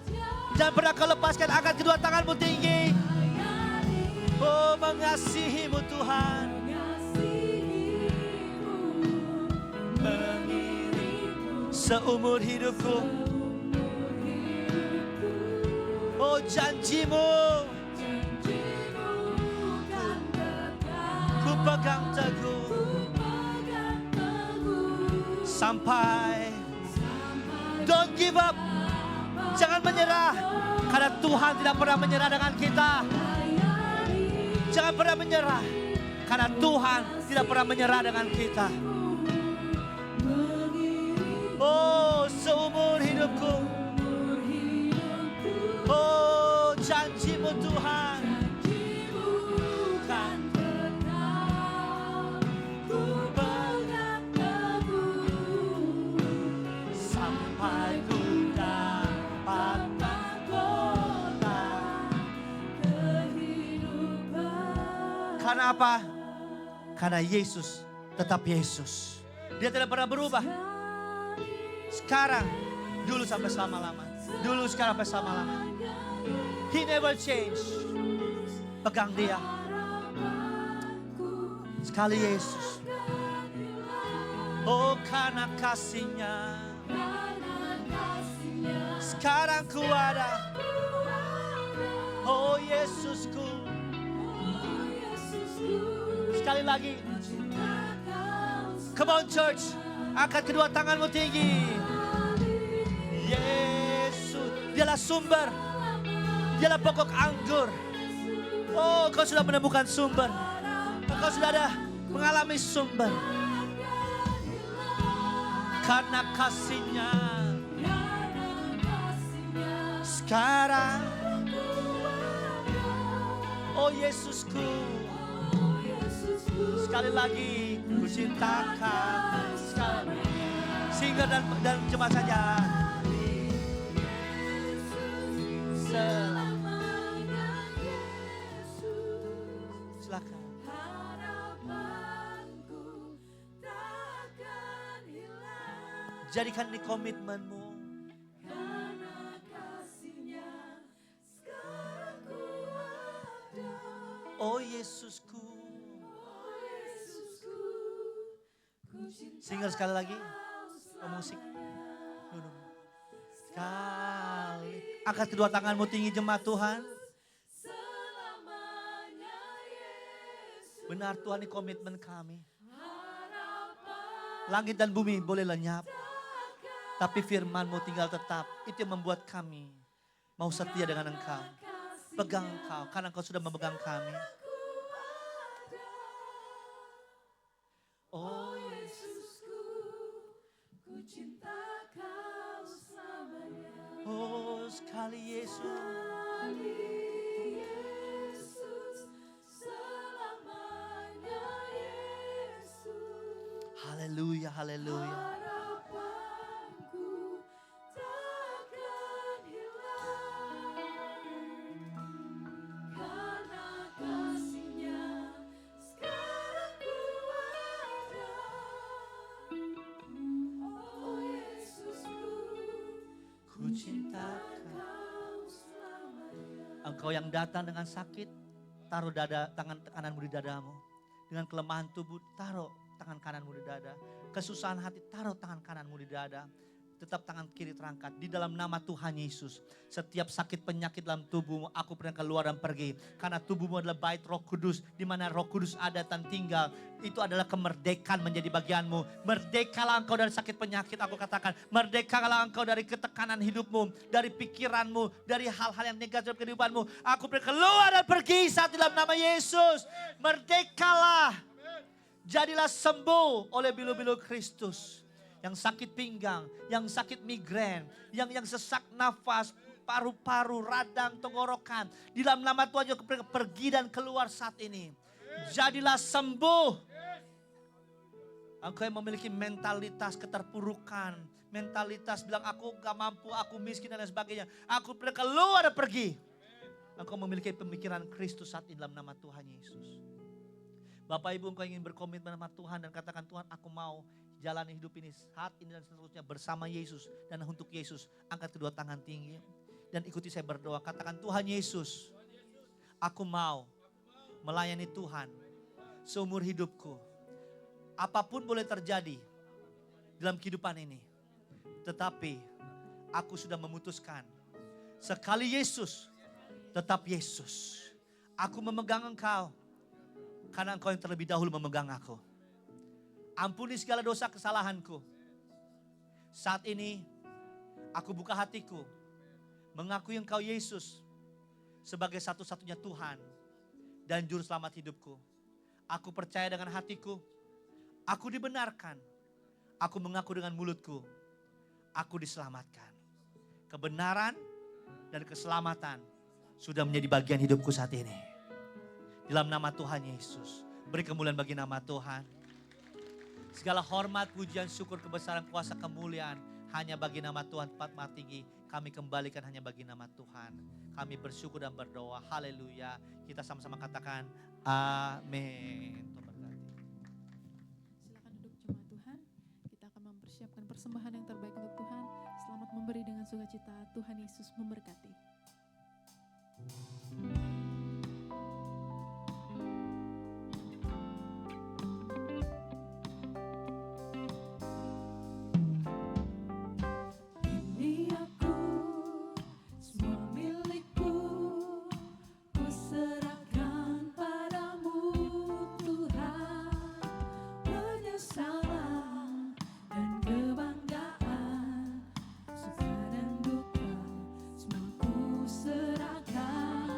Jangan pernah kau lepaskan. Angkat kedua tanganmu tinggi. Oh, mengasihimu Tuhan. Mengiringmu seumur hidupku. Oh, janjimu ku pegang teguh sampai. Don't give up. Jangan menyerah. Karena Tuhan tidak pernah menyerah dengan kita. Jangan pernah menyerah. Karena Tuhan tidak pernah menyerah dengan kita. Oh, seumur hidupku. Oh, janjimu Tuhan. Kan ku pegang teguh sampai ku dapat mahkota kehidupan. Karena apa? Karena Yesus tetap Yesus. Dia tidak pernah berubah. Sekarang, dulu sampai selama-lama. Dulu, sekarang, sampai selama-lama. He never change. Pegang dia. Sekali Yesus. Oh, karena kasih-Nya. Sekarang ku ada. Oh, Yesusku. Sekali lagi. Come on church. Angkat kedua tanganmu tinggi. Yesus. Dialah sumber. Dialah pokok anggur. Oh, kau sudah menemukan sumber. Kau sudah ada mengalami sumber. Karena kasih-Nya. Sekarang. Oh Yesusku. Sekali lagi. Ku cintakan. Sekali. Singer dan jemaat saja. Selamanya Yesus. Silakan. Harapanku takkan hilang. Jadikan ini komitmenmu. Karena kasih-Nya sekarang ku ada. Oh Yesusku. Singer sekali lagi. Musik. Duduk. Sekali. Angkat kedua tanganmu tinggi jemaat Tuhan. Benar Tuhan, ini komitmen kami. Langit dan bumi boleh lenyap. Tapi firman-Mu tinggal tetap. Itu yang membuat kami mau setia dengan Engkau. Pegang Engkau karena Engkau sudah memegang kami. Oh Yesusku, ku cinta Kau selamanya. Oh sekali Yesus. Sekali Yesus, selamanya Yesus. Haleluya, haleluya. Harapanku takkan hilang. Karena kasih-Nya sekarang ku ada. Oh Yesusku, ku cinta Kau selamanya. Engkau yang datang dengan sakit, taruh tangan kananmu di dadamu. Dengan kelemahan tubuh, taruh tangan kananmu di dada. Kesusahan hati, taruh tangan kananmu di dada. tetap tangan kiri terangkat. Di dalam nama Tuhan Yesus, setiap sakit penyakit dalam tubuhmu, aku pernah keluar dan pergi. Karena tubuhmu adalah bait Roh Kudus, di mana Roh Kudus ada dan tinggal. Itu adalah kemerdekaan menjadi bagianmu. Merdekalah engkau dari sakit penyakit, aku katakan. Merdekalah engkau dari ketekanan hidupmu, dari pikiranmu, dari hal-hal yang negatif dalam kehidupanmu. Aku pernah keluar dan pergi saat dalam nama Yesus. Merdekalah. Jadilah sembuh oleh bilu-bilu Kristus. Yang sakit pinggang, yang sakit migrain, yang sesak nafas, paru-paru, radang, tenggorokan. Di dalam nama Tuhan juga pergi dan keluar saat ini. Jadilah sembuh. Engkau yang memiliki mentalitas keterpurukan, mentalitas bilang aku gak mampu, aku miskin dan lain sebagainya. Aku pergi keluar dan pergi. Engkau memiliki pemikiran Kristus saat ini dalam nama Tuhan Yesus. Bapak Ibu, engkau ingin berkomitmen sama Tuhan dan katakan, Tuhan aku mau jalani hidup ini saat ini dan seterusnya bersama Yesus dan untuk Yesus. Angkat kedua tangan tinggi dan ikuti saya berdoa. Katakan, Tuhan Yesus, aku mau melayani Tuhan seumur hidupku. Apapun boleh terjadi dalam kehidupan ini. Tetapi aku sudah memutuskan, sekali Yesus, tetap Yesus. Aku memegang Engkau, karena Engkau yang terlebih dahulu memegang aku. Ampuni segala dosa kesalahanku. Saat ini aku buka hatiku, mengakui Engkau Yesus sebagai satu-satunya Tuhan dan Juru Selamat hidupku. Aku percaya dengan hatiku, aku dibenarkan. Aku mengaku dengan mulutku, aku diselamatkan. Kebenaran dan keselamatan sudah menjadi bagian hidupku saat ini. Dalam nama Tuhan Yesus, beri kemuliaan bagi nama Tuhan. Segala hormat, pujian, syukur, kebesaran, kuasa, kemuliaan hanya bagi nama Tuhan. Tempat maha tinggi kami kembalikan hanya bagi nama Tuhan. Kami bersyukur dan berdoa. Haleluya. Kita sama-sama katakan amin. Silakan duduk jemaat Tuhan. Kita akan mempersiapkan persembahan yang terbaik untuk Tuhan. Selamat memberi dengan sukacita. Tuhan Yesus memberkati. Ini aku, semua milikku, ku serahkan padamu Tuhan. Penyesalan dan kebanggaan, suka dan duka, semua ku serahkan.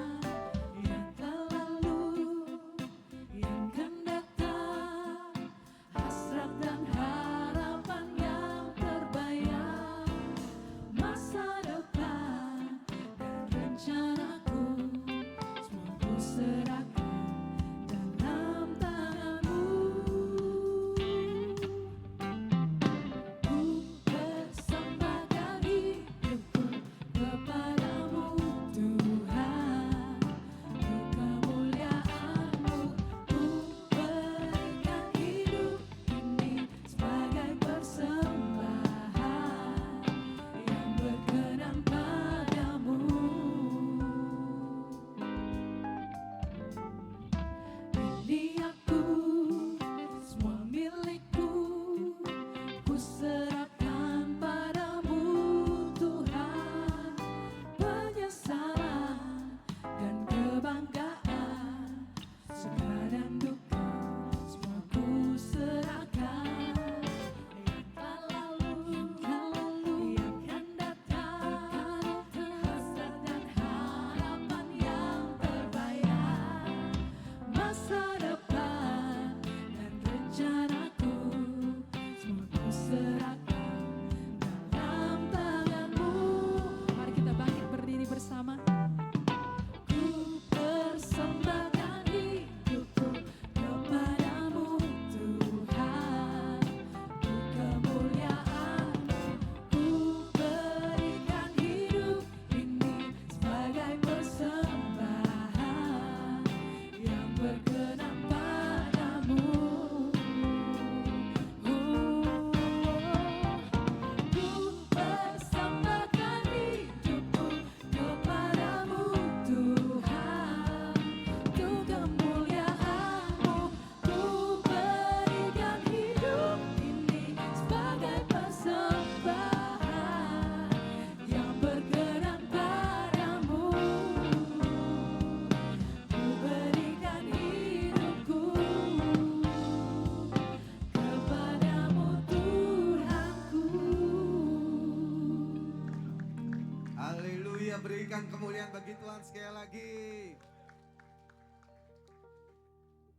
Berikan kemuliaan bagi Tuhan sekali lagi.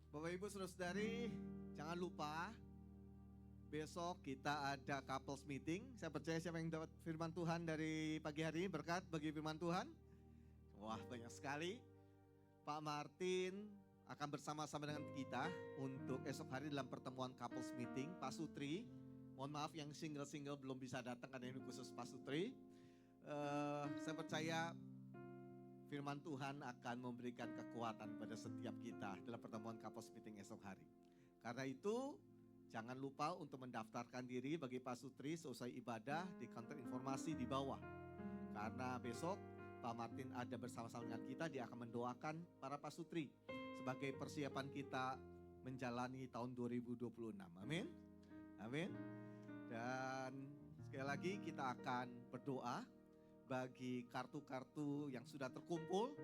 Bapak Ibu Saudara-saudari, jangan lupa besok kita ada couples meeting. Saya percaya siapa yang dapat firman Tuhan dari pagi hari ini, berkat bagi firman Tuhan. Wah, banyak sekali. Pak Martin akan bersama-sama dengan kita untuk esok hari dalam pertemuan couples meeting. Pak Sutri, mohon maaf yang single-single belum bisa datang karena ini khusus Pak Sutri. Saya percaya firman Tuhan akan memberikan kekuatan pada setiap kita dalam pertemuan couples meeting esok hari. Karena itu jangan lupa untuk mendaftarkan diri bagi Pak Sutri seusai ibadah di kantor informasi di bawah. Karena besok Pak Martin ada bersama-sama dengan kita, dia akan mendoakan para Pak Sutri sebagai persiapan kita menjalani tahun 2026. Amin. Amin. Dan sekali lagi kita akan berdoa bagi kartu-kartu yang sudah terkumpul.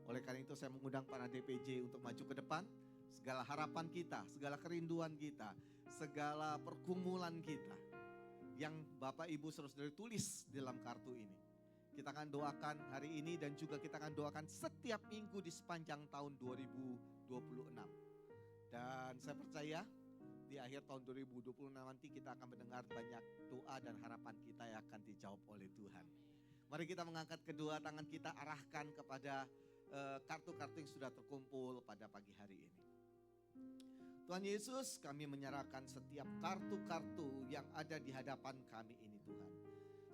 Oleh karena itu saya mengundang para DPJ untuk maju ke depan. Segala harapan kita, segala kerinduan kita, segala pergumulan kita yang Bapak Ibu saudara-saudari tulis dalam kartu ini. Kita akan doakan hari ini dan juga kita akan doakan setiap minggu di sepanjang tahun 2026. Dan saya percaya di akhir tahun 2026 nanti kita akan mendengar banyak doa dan harapan kita yang akan dijawab oleh Tuhan. Mari kita mengangkat kedua tangan kita, arahkan kepada kartu-kartu yang sudah terkumpul pada pagi hari ini. Tuhan Yesus, kami menyerahkan setiap kartu-kartu yang ada di hadapan kami ini Tuhan.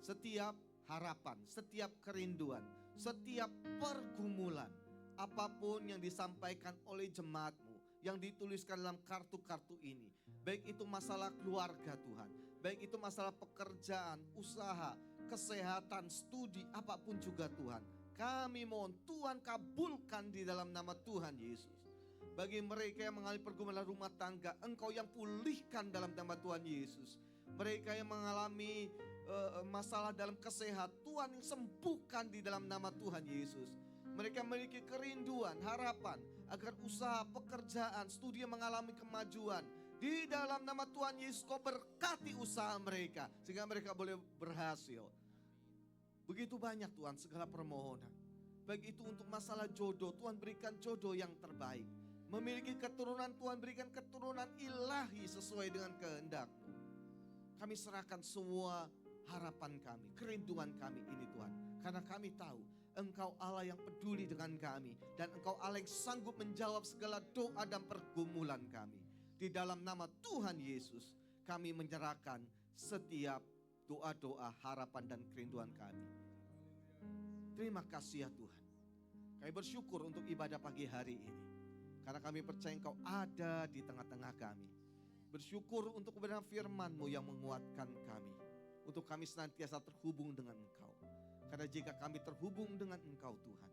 Setiap harapan, setiap kerinduan, setiap pergumulan, apapun yang disampaikan oleh jemaat-Mu, yang dituliskan dalam kartu-kartu ini. Baik itu masalah keluarga Tuhan, baik itu masalah pekerjaan, usaha, kesehatan, studi, apapun juga Tuhan. Kami mohon Tuhan kabulkan di dalam nama Tuhan Yesus. Bagi mereka yang mengalami pergumulan rumah tangga, Engkau yang pulihkan dalam nama Tuhan Yesus. Mereka yang mengalami masalah dalam kesehatan, Tuhan yang sembuhkan di dalam nama Tuhan Yesus. Mereka memiliki kerinduan, harapan agar usaha, pekerjaan, studi mengalami kemajuan. Di dalam nama Tuhan Yesus Kau berkati usaha mereka sehingga mereka boleh berhasil. Begitu banyak Tuhan segala permohonan. Baik itu untuk masalah jodoh, Tuhan berikan jodoh yang terbaik. Memiliki keturunan, Tuhan berikan keturunan ilahi sesuai dengan kehendak-Mu. Kami serahkan semua harapan kami, kerinduan kami ini Tuhan. Karena kami tahu Engkau Allah yang peduli dengan kami. Dan Engkau Allah yang sanggup menjawab segala doa dan pergumulan kami. Di dalam nama Tuhan Yesus kami menyerahkan setiap doa-doa, harapan dan kerinduan kami. Terima kasih ya Tuhan. Kami bersyukur untuk ibadah pagi hari ini. Karena kami percaya Engkau ada di tengah-tengah kami. Bersyukur untuk kebenaran firman-Mu yang menguatkan kami. Untuk kami senantiasa terhubung dengan Engkau. Karena jika kami terhubung dengan Engkau Tuhan,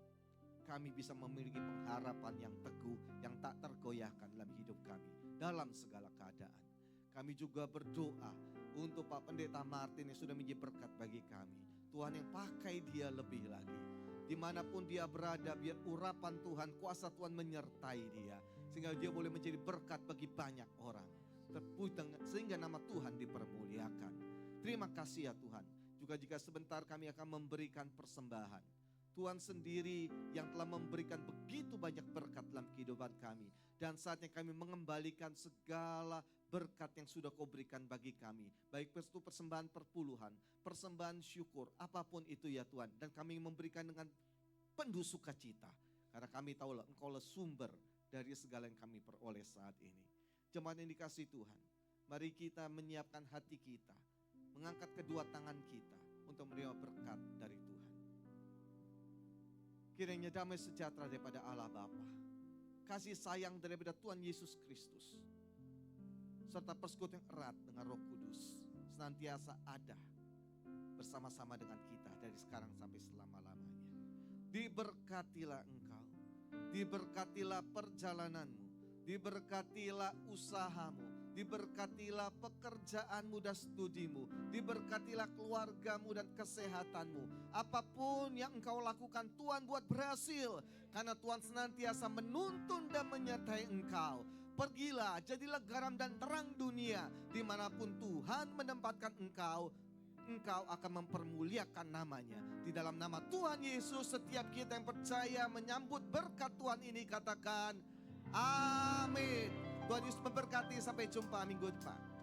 kami bisa memiliki pengharapan yang teguh, yang tak tergoyahkan dalam hidup kami. Dalam segala keadaan. Kami juga berdoa untuk Pak Pendeta Martin yang sudah menjadi berkat bagi kami. Tuhan yang pakai dia lebih lagi. Dimanapun dia berada, biar urapan Tuhan, kuasa Tuhan menyertai dia. Sehingga dia boleh menjadi berkat bagi banyak orang. Sehingga nama Tuhan dipermuliakan. Terima kasih ya Tuhan. Juga jika sebentar kami akan memberikan persembahan. Tuhan sendiri yang telah memberikan begitu banyak berkat dalam kehidupan kami. Dan saatnya kami mengembalikan segala berkat yang sudah Kau berikan bagi kami. Baik itu persembahan perpuluhan, persembahan syukur, apapun itu ya Tuhan. Dan kami memberikan dengan penuh sukacita. Karena kami tahu Engkau lah sumber dari segala yang kami peroleh saat ini. Jemaat yang dikasihi Tuhan, mari kita menyiapkan hati kita, mengangkat kedua tangan kita untuk menerima berkat dari Tuhan. Kiranya damai sejahtera daripada Allah Bapa, kasih sayang daripada Tuhan Yesus Kristus, serta persekutuan yang erat dengan Roh Kudus senantiasa ada bersama-sama dengan kita dari sekarang sampai selama-lamanya. Diberkatilah engkau, diberkatilah perjalananmu, diberkatilah usahamu, diberkatilah pekerjaanmu dan studimu, diberkatilah keluargamu dan kesehatanmu. Apapun yang engkau lakukan, Tuhan buat berhasil. Karena Tuhan senantiasa menuntun dan menyertai engkau. Pergilah, jadilah garam dan terang dunia. Dimanapun Tuhan menempatkan engkau, Engkau akan mempermuliakan namanya. Di dalam nama Tuhan Yesus, setiap kita yang percaya menyambut berkat Tuhan ini, katakan amin. Tuhan Yesus memberkati, sampai jumpa minggu depan.